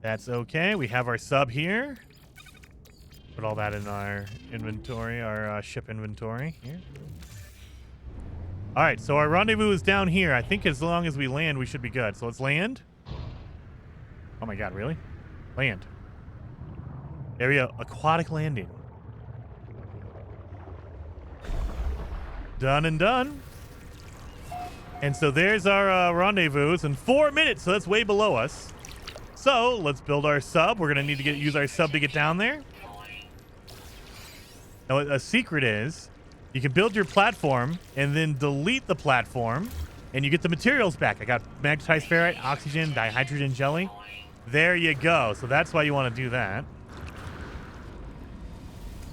That's okay. We have our sub here. Put all that in our inventory, our ship inventory here. All right, so our rendezvous is down here. I think as long as we land, we should be good. So let's land. Oh my God, really? Land. There we go. Aquatic landing. Done and done. And so there's our rendezvous. It's in 4 minutes, so that's way below us. So let's build our sub. We're going to need to use our sub to get down there. Now, a secret is you can build your platform and then delete the platform, and you get the materials back. I got magnetized ferrite, oxygen, dihydrogen jelly. There you go. So that's why you want to do that.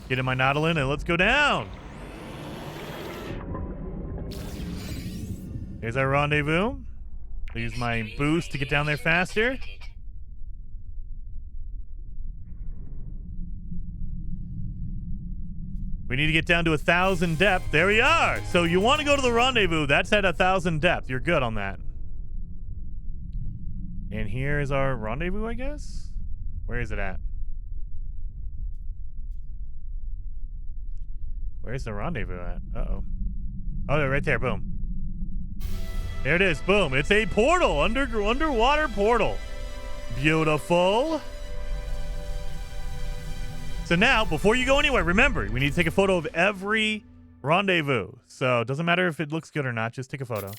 Get in my Nautilin and let's go down. There's our rendezvous. I'll use my boost to get down there faster. We need to get down to 1,000 depth. There we are. So you want to go to the rendezvous. That's at 1,000 depth. You're good on that. And here's our rendezvous, I guess. Where is it at? Where's the rendezvous at? Uh-oh. Oh, right there. Boom. There it is. Boom. It's a portal. Underwater portal. Beautiful. So now, before you go anywhere, remember, we need to take a photo of every rendezvous. So it doesn't matter if it looks good or not. Just take a photo.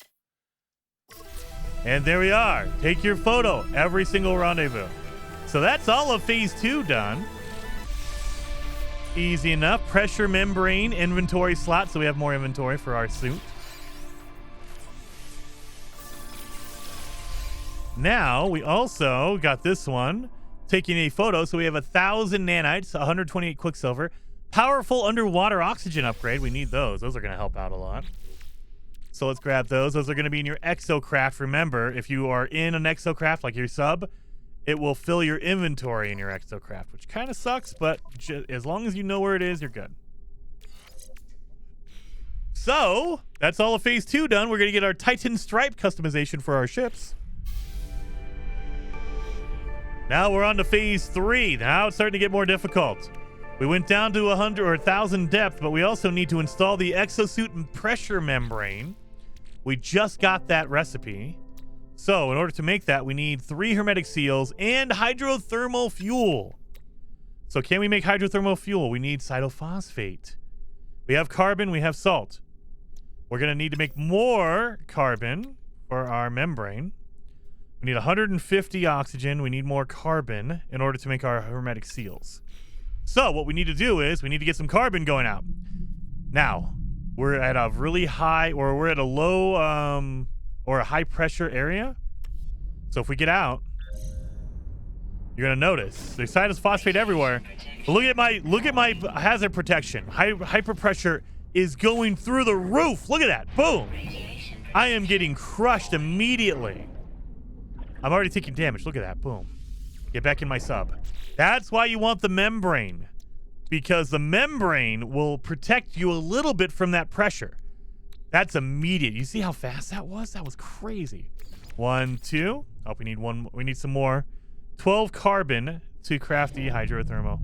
And there we are. Take your photo. Every single rendezvous. So that's all of phase 2 done. Easy enough. Pressure membrane inventory slot. So we have more inventory for our suit. Now, we also got this one, taking a photo. So we have 1,000 nanites, 128 quicksilver, powerful underwater oxygen upgrade. We need those. Those are going to help out a lot. So let's grab those. Those are going to be in your exocraft. Remember, if you are in an exocraft like your sub, it will fill your inventory in your exocraft, which kind of sucks, but as long as you know where it is, you're good. So that's all of phase 2 done. We're going to get our Titan stripe customization for our ships. Now we're on to phase 3. Now it's starting to get more difficult. We went down to 100 or 1,000 depth, but we also need to install the exosuit and pressure membrane. We just got that recipe. So in order to make that, we need 3 hermetic seals and hydrothermal fuel. So can we make hydrothermal fuel? We need cytophosphate. We have carbon, we have salt. We're going to need to make more carbon for our membrane. We need 150 oxygen. We need more carbon in order to make our hermetic seals. So what we need to do is we need to get some carbon going out. Now, we're at a really high, or we're at a low or a high pressure area. So if we get out, you're gonna notice there's cytophosphate everywhere. But look at my hazard protection. Hyper pressure is going through the roof. Look at that. Boom. I am getting crushed immediately. I'm already taking damage. Look at that. Boom. Get back in my sub. That's why you want the membrane, because the membrane will protect you a little bit from that pressure. That's immediate. You see how fast that was? That was crazy. 1, 2. Oh, we need one. We need some more. 12 carbon to craft the hydrothermal.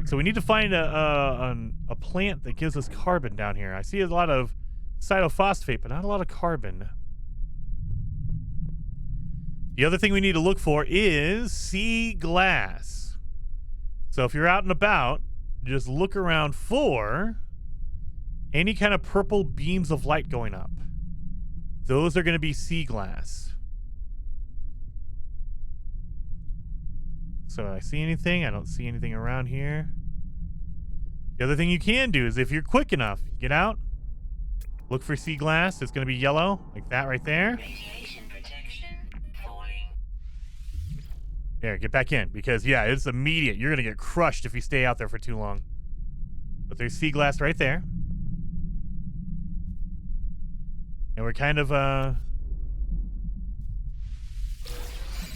So we need to find a plant that gives us carbon down here. I see a lot of cytophosphate, but not a lot of carbon. The other thing we need to look for is sea glass. So if you're out and about, just look around for any kind of purple beams of light going up. Those are going to be sea glass. So I see anything? I don't see anything around here. The other thing you can do is if you're quick enough, get out, look for sea glass. It's going to be yellow, like that right there. Radiation protection falling. There, get back in, because yeah, it's immediate. You're going to get crushed if you stay out there for too long. But there's sea glass right there. And we're kind of,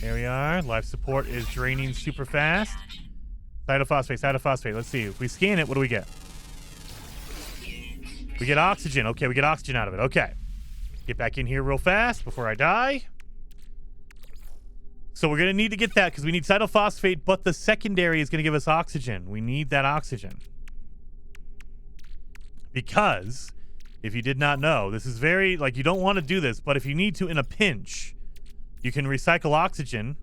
there we are. Life support is draining super fast. Cytophosphate. Let's see. If we scan it, what do we get? We get oxygen. Okay, we get oxygen out of it. Okay. Get back in here real fast before I die. So we're going to need to get that because we need cytophosphate, but the secondary is going to give us oxygen. We need that oxygen. Because, if you did not know, this is very, like, you don't want to do this, but if you need to in a pinch, you can recycle oxygen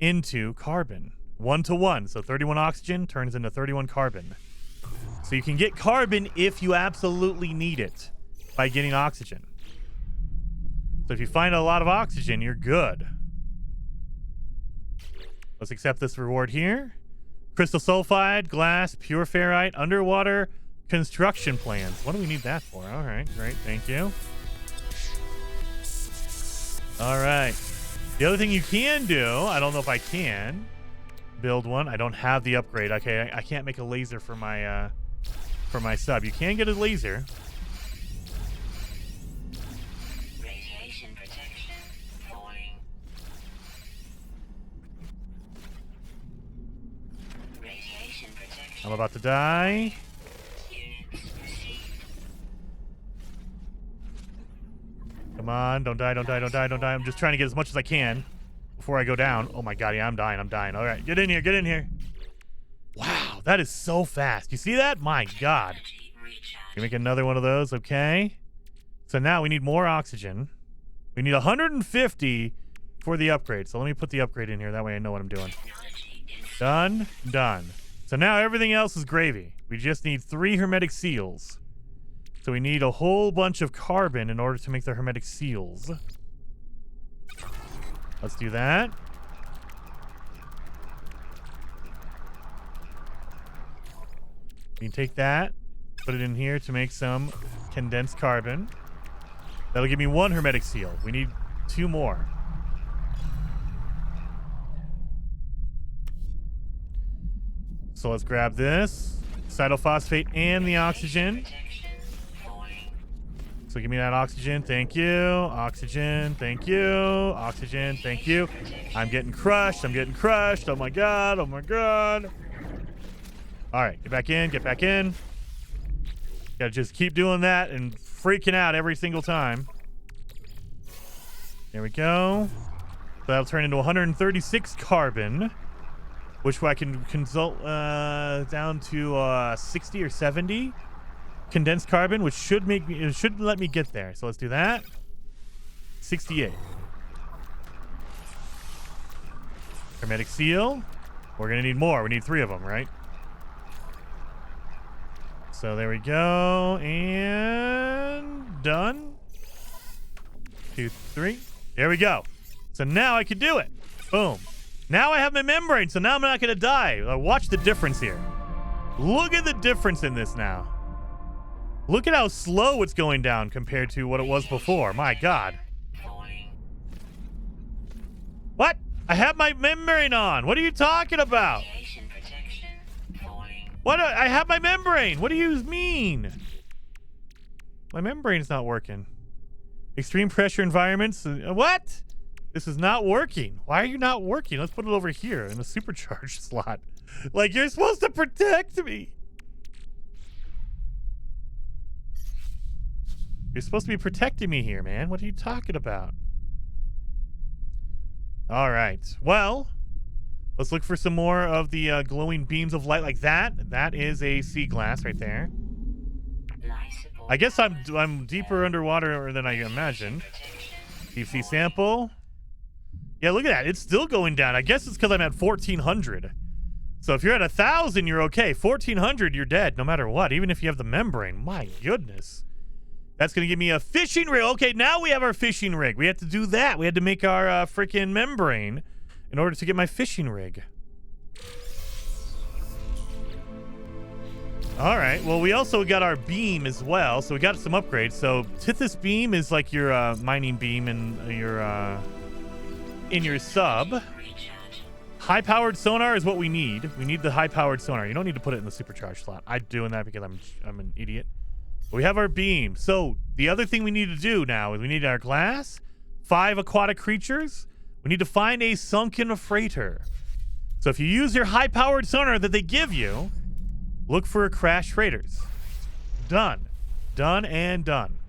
into carbon. 1-to-1. So 31 oxygen turns into 31 carbon. So you can get carbon if you absolutely need it by getting oxygen. So if you find a lot of oxygen, you're good. Let's accept this reward here. Crystal sulfide, glass, pure ferrite, underwater construction plans. What do we need that for? All right, great. Thank you. All right. The other thing you can do, I don't know if I can build one. I don't have the upgrade. Okay, I can't make a laser for my sub. You can get a laser. Radiation protection falling. Radiation protection. I'm about to die. Units received. Come on, don't die. I'm just trying to get as much as I can before I go down. Oh my god, yeah, I'm dying. All right, get in here. Wow, that is so fast. You see that? My god. Energy recharge. You make another one of those, okay? So now we need more oxygen. We need 150 for the upgrade. So let me put the upgrade in here. That way I know what I'm doing. Technology in Done. So now everything else is gravy. We just need 3 hermetic seals. So we need a whole bunch of carbon in order to make the hermetic seals. Let's do that. We can take that, put it in here to make some condensed carbon. That'll give me 1 hermetic seal. We need 2 more. So let's grab this cytophosphate and the oxygen. Protection. Falling. So give me that oxygen. Thank you. Oxygen. Thank you. Oxygen. Thank you. I'm getting crushed. I'm getting crushed. Oh my god. Oh my god. All right. Get back in. Get back in. Gotta just keep doing that and freaking out every single time. There we go. So that'll turn into 136 carbon, which I can consult down to 60 or 70 condensed carbon, which should make me, it should let me get there. So let's do that. 68. Hermetic seal. We're gonna need more. We need 3 of them, right? So there we go, and done. 2, 3. There we go. So now I can do it. Boom. Now I have my membrane, so now I'm not going to die. Watch the difference here. Look at the difference in this now. Look at how slow it's going down compared to what it was before. My God. Falling. What? I have my membrane on. What are you talking about? Radiation protection. Falling. What? I have my membrane. What do you mean? My membrane's not working. Extreme pressure environments. What? This is not working. Why are you not working? Let's put it over here in the supercharged slot. Like, you're supposed to protect me. You're supposed to be protecting me here, man. What are you talking about? All right. Well, let's look for some more of the glowing beams of light like that. That is a sea glass right there. Life support. I guess I'm deeper underwater than I imagined. Deep sea sample. Yeah, look at that. It's still going down. I guess it's because I'm at 1,400. So if you're at 1,000, you're okay. 1,400, you're dead no matter what, even if you have the membrane. My goodness. That's going to give me a fishing rig. Okay, now we have our fishing rig. We had to do that. We had to make our freaking membrane in order to get my fishing rig. All right. Well, we also got our beam as well. So we got some upgrades. So Tithys beam is like your mining beam in your sub. Recharge. High-powered sonar is what we need. We need the high-powered sonar. You don't need to put it in the supercharged slot. I'm doing that because I'm an idiot. But we have our beam. So the other thing we need to do now is we need our glass, 5 aquatic creatures. We need to find a sunken freighter. So if you use your high-powered sonar that they give you, look for crashed freighters. Done. Done and done.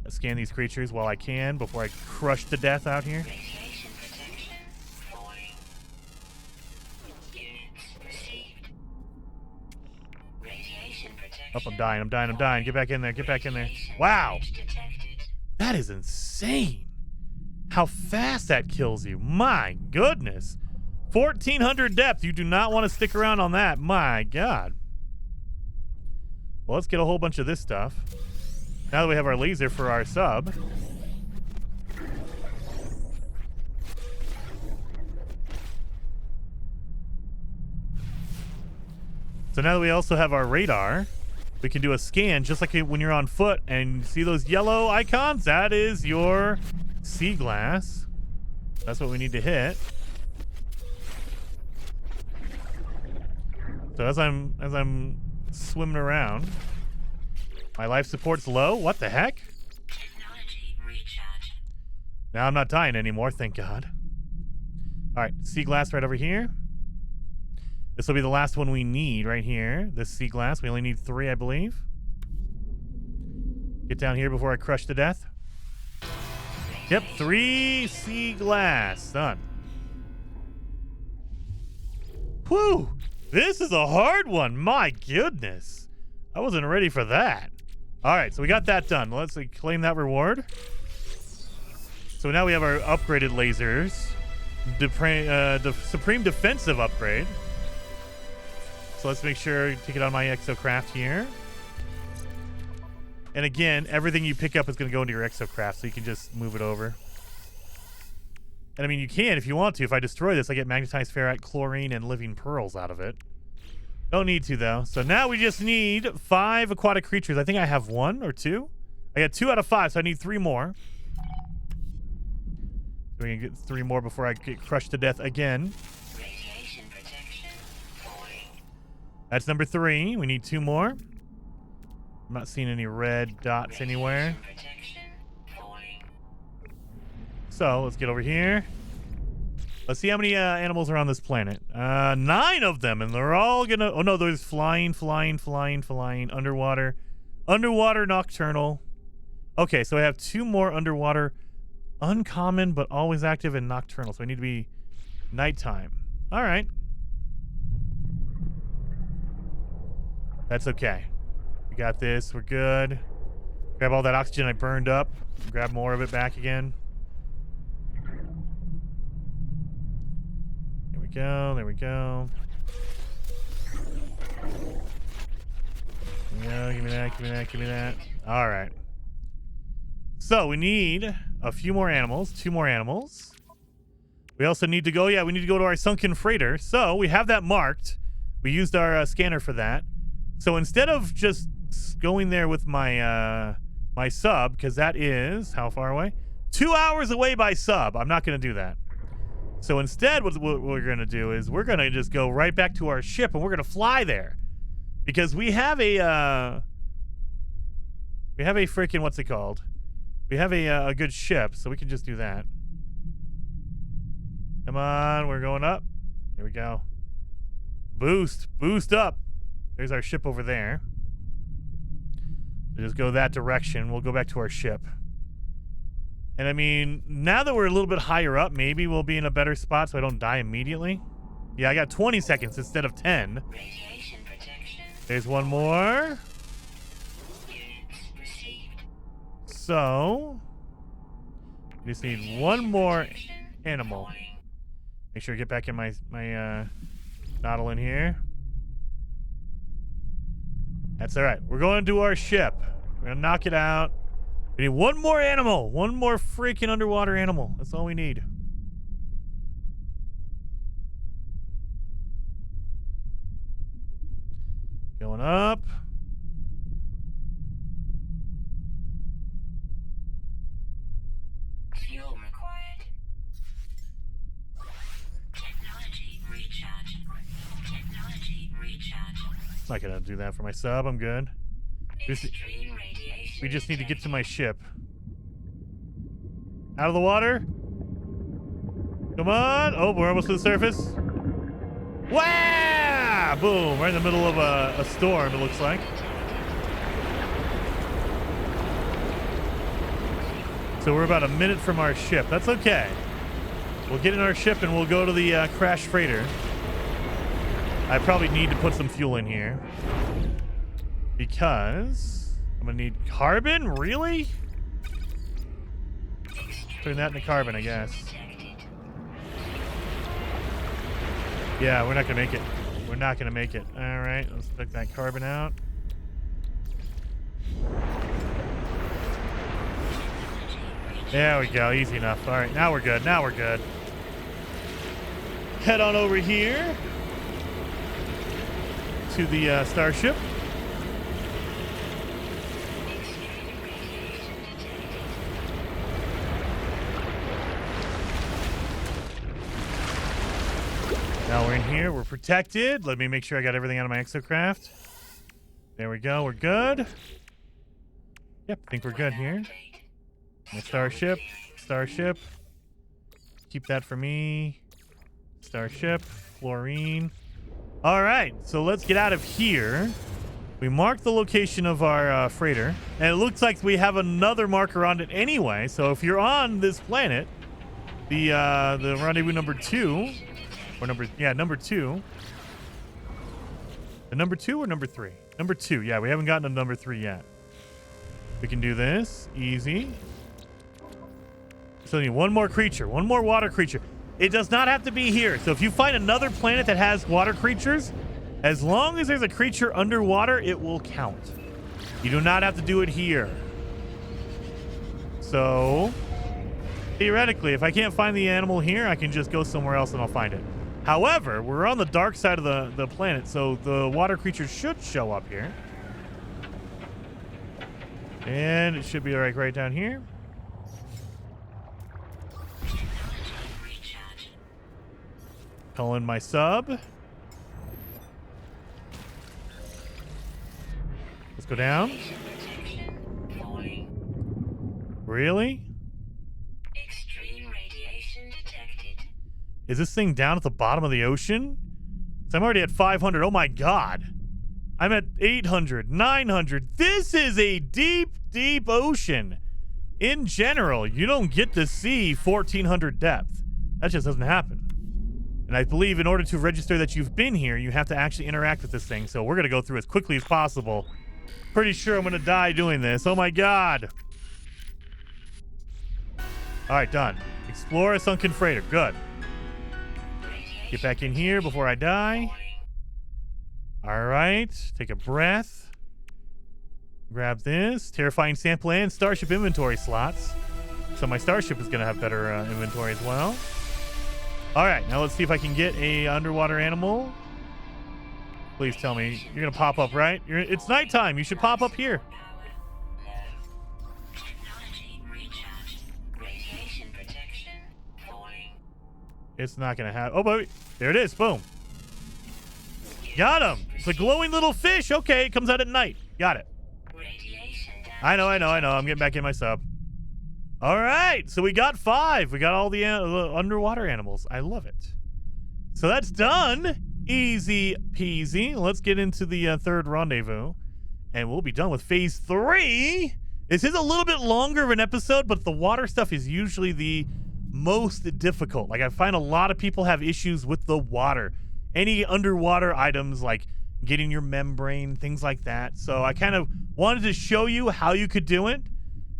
Let's scan these creatures while I can before I crush to death out here. Radiation protection. Falling. Units received. Radiation protection. Oh, I'm dying. I'm dying. I'm dying. Get back in there. Get back in there. Wow. Damage detected. That is insane. How fast that kills you. My goodness. 1,400 depth. You do not want to stick around on that. My God. Well, let's get a whole bunch of this stuff. Now that we have our laser for our sub. So now that we also have our radar, we can do a scan just like when you're on foot and see those yellow icons. That is your sea glass. That's what we need to hit. So as I'm swimming around, my life support's low. What the heck? Technology recharge. Now I'm not dying anymore, thank God. All right, sea glass right over here. This will be the last one we need right here. This sea glass. We only need 3, I believe. Get down here before I crush to death. Yep, 3 sea glass. Done. Whew. This is a hard one. My goodness. I wasn't ready for that. All right, so we got that done. Let's claim that reward. So now we have our upgraded lasers. The Supreme Defensive upgrade. So let's make sure to take it on my exocraft here. And again, everything you pick up is going to go into your exocraft, so you can just move it over. And I mean, you can if you want to. If I destroy this, I get magnetized ferrite, chlorine, and living pearls out of it. Don't need to, though. So now we just need 5 aquatic creatures. I think I have 1 or 2. I got 2 out of 5, so I need 3 more. So we can get 3 more before I get crushed to death again. Radiation protection. Falling. That's number 3. We need 2 more. I'm not seeing any red dots anywhere. Protection falling. So let's get over here. Let's see how many animals are on this planet. 9 of them, and they're all gonna... Oh, no, there's flying, underwater. Underwater nocturnal. Okay, so I have 2 more underwater. Uncommon, but always active and nocturnal. So I need to be nighttime. All right. That's okay. We got this. We're good. Grab all that oxygen I burned up. Grab more of it back again. There we go. There we go. Yeah, give me that. Give me that. Give me that. All right. So we need a few more animals. 2 more animals. We also need to go. Yeah, we need to go to our sunken freighter. So we have that marked. We used our scanner for that. So instead of just going there with my my sub, because that is how far away? 2 hours away by sub. I'm not going to do that. So instead, what we're going to do is we're going to just go right back to our ship and we're going to fly there, because we have a freaking, what's it called? We have a good ship, so we can just do that. Come on, we're going up. Here we go. Boost up. There's our ship over there. So just go that direction. We'll go back to our ship. And I mean, now that we're a little bit higher up, maybe we'll be in a better spot so I don't die immediately. Yeah, I got 20 seconds instead of 10. Radiation protection. There's one more. Units received. So, we just need one more animal. Falling. Make sure I get back in my noddle in here. That's all right. We're going to our ship. We're going to knock it out. We need one more animal. One more freaking underwater animal. That's all we need. Going up. Fuel required. Technology recharge. Technology recharge. I'm not going to do that for my sub. I'm good. Extreme radiation. We just need to get to my ship. Out of the water. Come on. Oh, we're almost to the surface. Wow! Boom. We're in the middle of a storm, it looks like. So we're about a minute from our ship. That's okay. We'll get in our ship and we'll go to the crashed freighter. I probably need to put some fuel in here, because I'm going to need carbon? Really? Turn that into carbon, I guess. Yeah, we're not going to make it. We're not going to make it. All right, let's take that carbon out. There we go. Easy enough. All right, now we're good. Now we're good. Head on over here to the starship. Now we're in here. We're protected. Let me make sure I got everything out of my exocraft. There we go. We're good. Yep, I think we're good here. My starship. Starship. Keep that for me. Starship. Fluorine. All right, so let's get out of here. We marked the location of our freighter, and it looks like we have another marker on it anyway. So if you're on this planet, the rendezvous number 2, or number 2. The number 2 or number 3? Number 2. Yeah, we haven't gotten to number 3 yet. We can do this easy. So we need one more creature, one more water creature. It does not have to be here. So if you find another planet that has water creatures, as long as there's a creature underwater, it will count. You do not have to do it here. So theoretically, if I can't find the animal here, I can just go somewhere else and I'll find it. However, we're on the dark side of the planet, so the water creatures should show up here. And it should be right down here. Call in my sub. go down. Radiation protection falling. Really? Extreme radiation detected. Is this thing down at the bottom of the ocean? So I'm already at 500. Oh my God. I'm at 800, 900. This is a deep, deep ocean. In general, you don't get to see 1400 depth. That just doesn't happen. And I believe in order to register that you've been here, you have to actually interact with this thing. So we're going to go through as quickly as possible. Pretty sure I'm going to die doing this. Oh my God. All right, done. Explore a sunken freighter. Good. Get back in here before I die. All right. Take a breath. Grab this. Terrifying sample and starship inventory slots. So my starship is going to have better inventory as well. All right. Now let's see if I can get a underwater animal. Please tell me. You're going to pop up, right? It's nighttime. You should pop up here. Technology recharged. Radiation protection falling. It's not going to have... Oh, boy. There it is. Boom. Got him. It's a glowing little fish. Okay. It comes out at night. Got it. Radiation damage. I know. I'm getting back in my sub. All right. So we got 5. We got all the underwater animals. I love it. So that's done. Easy peasy. Let's get into the third rendezvous. And we'll be done with phase 3. This is a little bit longer of an episode, but the water stuff is usually the most difficult. Like, I find a lot of people have issues with the water. Any underwater items, like getting your membrane, things like that. So I kind of wanted to show you how you could do it.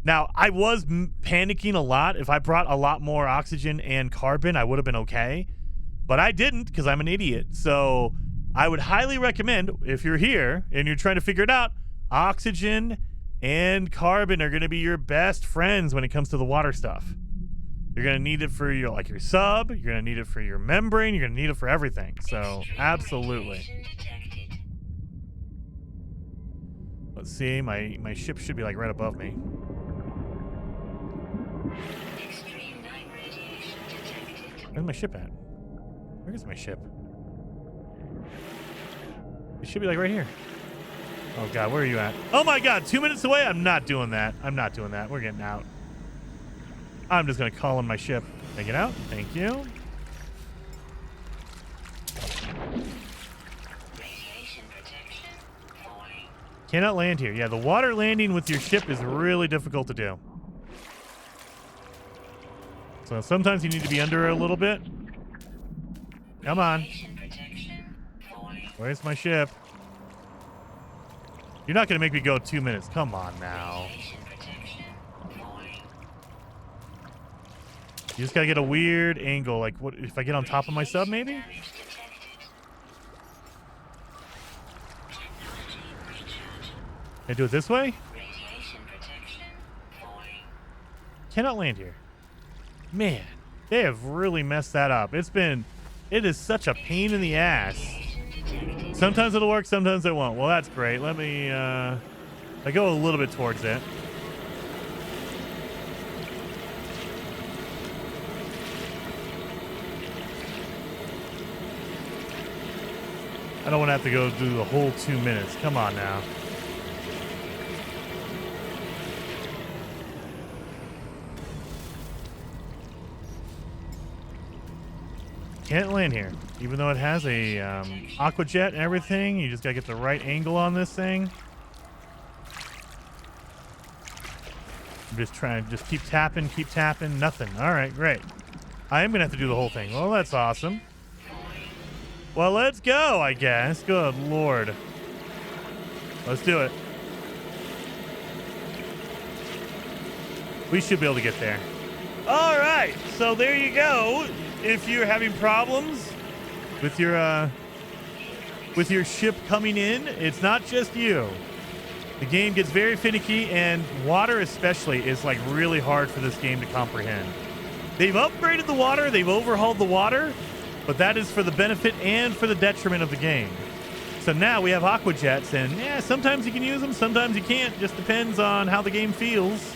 Now, I was panicking a lot. If I brought a lot more oxygen and carbon, I would have been okay. But I didn't because I'm an idiot. So I would highly recommend, if you're here and you're trying to figure it out, oxygen and carbon are going to be your best friends when it comes to the water stuff. You're going to need it for your sub. You're going to need it for your membrane. You're going to need it for everything. So absolutely. Radiation detected. Let's see. My ship should be like right above me. Extreme night radiation detected. Where's my ship at? Where is my ship? It should be like right here. Oh God, where are you at? Oh my God, 2 minutes away? I'm not doing that. We're getting out. I'm just gonna call in my ship. Take it out. Thank you. Radiation protection falling. Cannot land here. Yeah, the water landing with your ship is really difficult to do. So sometimes you need to be under a little bit. Come on. Radiation protection falling. Where's my ship? You're not gonna make me go 2 minutes. Come on now. Radiation protection falling. You just gotta get a weird angle. Like, what if I get on top of my sub, maybe? Damage detected. Technology recharged. Can I do it this way? Radiation protection falling. Cannot land here. Man, they have really messed that up. It is such a pain in the ass. Radiation detected. Sometimes it'll work, sometimes it won't. Well, that's great. Let me, I go a little bit towards it. I don't want to have to go do the whole 2 minutes. Come on now. Can't land here. Even though it has a aqua jet and everything, you just gotta get the right angle on this thing. I'm just trying to just keep tapping, nothing. All right, great. I am gonna have to do the whole thing. Well, that's awesome. Well, let's go, I guess. Good Lord. Let's do it. We should be able to get there. All right, so there you go. If you're having problems with your ship coming in, it's not just you. The game gets very finicky, and water especially is like really hard for this game to comprehend. They've upgraded the water, they've overhauled the water, but that is for the benefit and for the detriment of the game. So now we have aqua jets, and yeah, sometimes you can use them, sometimes you can't. Just depends on how the game feels.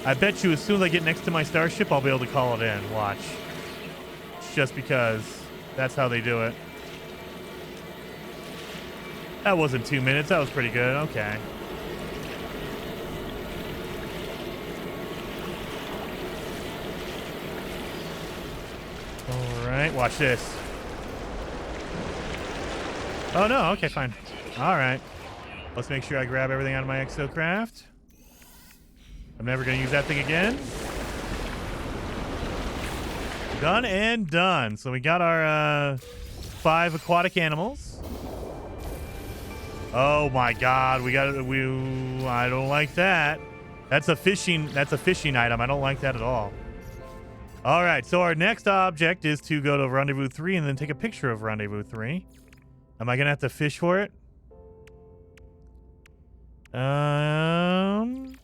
I bet you as soon as I get next to my starship, I'll be able to call it in. Watch. minutes just because that's how they do it. That wasn't 2 minutes. That was pretty good. Okay. All right. Watch this. Oh, no. Okay, fine. All right. Let's make sure I grab everything out of my exocraft. I'm never going to use that thing again. Done and done. So we got our 5 aquatic animals. Oh my God, I don't like that. That's a fishing item. I don't like that at all. All right, so our next object is to go to rendezvous 3 and then take a picture of rendezvous 3. Am I gonna have to fish for it? Earn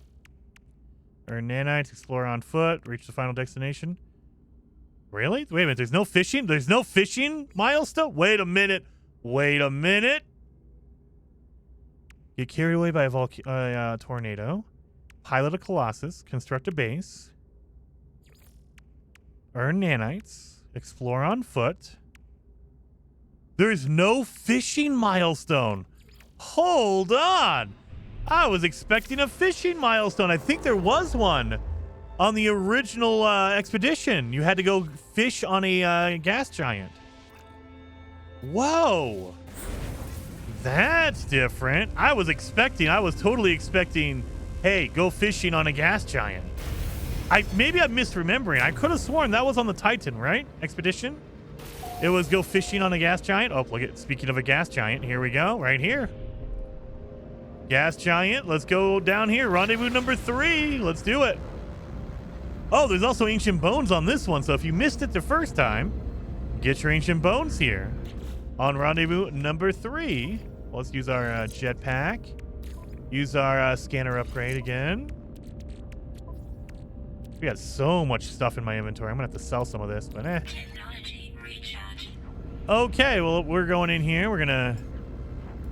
nanites, explore on foot, reach the final destination. Really? Wait a minute, there's no fishing? There's no fishing milestone? Wait a minute. Get carried away by a tornado. Pilot a Colossus. Construct a base. Earn nanites. Explore on foot. There's no fishing milestone. Hold on. I was expecting a fishing milestone. I think there was one on the original expedition. You had to go fish on a gas giant. Whoa. That's different. I was totally expecting, hey, go fishing on a gas giant. Maybe I'm misremembering. I could have sworn that was on the Titan, right? Expedition? It was go fishing on a gas giant. Oh, look at, speaking of a gas giant, here we go, right here. Gas giant, let's go down here. Rendezvous number 3. Let's do it. Oh, there's also ancient bones on this one, so if you missed it the first time, get your ancient bones here. On rendezvous number 3, let's use our jetpack. Use our scanner upgrade again. We got so much stuff in my inventory. I'm gonna have to sell some of this, but eh. Technology recharge. Okay, well, we're going in here. We're gonna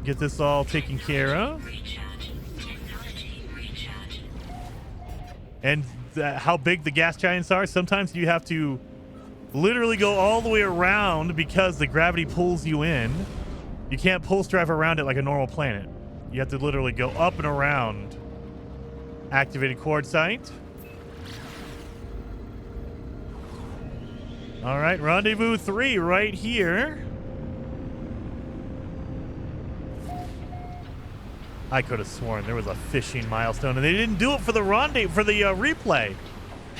get this all taken care of. Recharge. Technology recharge. And how big the gas giants are, sometimes you have to literally go all the way around because the gravity pulls you in. You can't pulse drive around it like a normal planet. You have to literally go up and around. Activated quartzite. All right, rendezvous 3 right here. I could have sworn there was a fishing milestone and they didn't do it for the replay.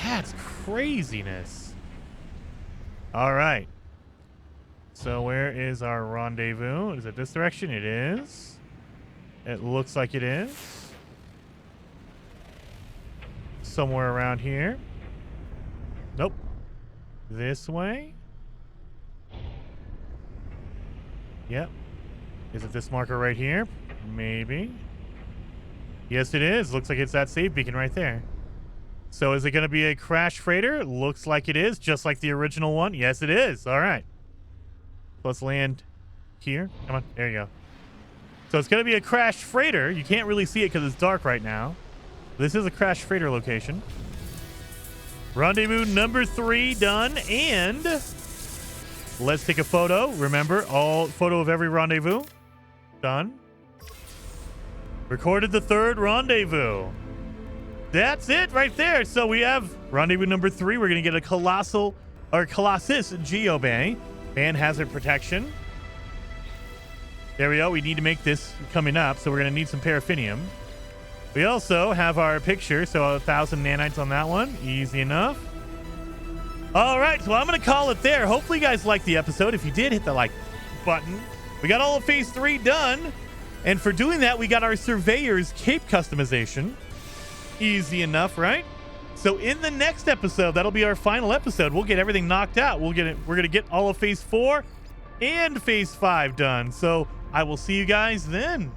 That's craziness. All right. So where is our rendezvous? Is it this direction? It is. It looks like it is. Somewhere around here. Nope. This way. Yep. Is it this marker right here? Maybe. Yes, it is. Looks like it's that save beacon right there. So is it going to be a crash freighter? Looks like it is, just like the original one. Yes, it is. All right. Let's land here. Come on. There you go. So it's going to be a crash freighter. You can't really see it because it's dark right now. This is a crash freighter location. Rendezvous number 3 done. And let's take a photo. Remember, all photo of every rendezvous. Done. Recorded the 3rd rendezvous. That's it right there. So we have rendezvous number 3. We're going to get a Colossus Geobay. Ban hazard protection. There we go. We need to make this coming up. So we're going to need some paraffinium. We also have our picture. So 1,000 nanites on that one. Easy enough. All right. So I'm going to call it there. Hopefully you guys liked the episode. If you did, hit the like button. We got all of phase 3 done. And for doing that, we got our Surveyor's Cape customization. Easy enough, right? So in the next episode, that'll be our final episode. We'll get everything knocked out. We're gonna get all of phase 4 and phase 5 done. So I will see you guys then.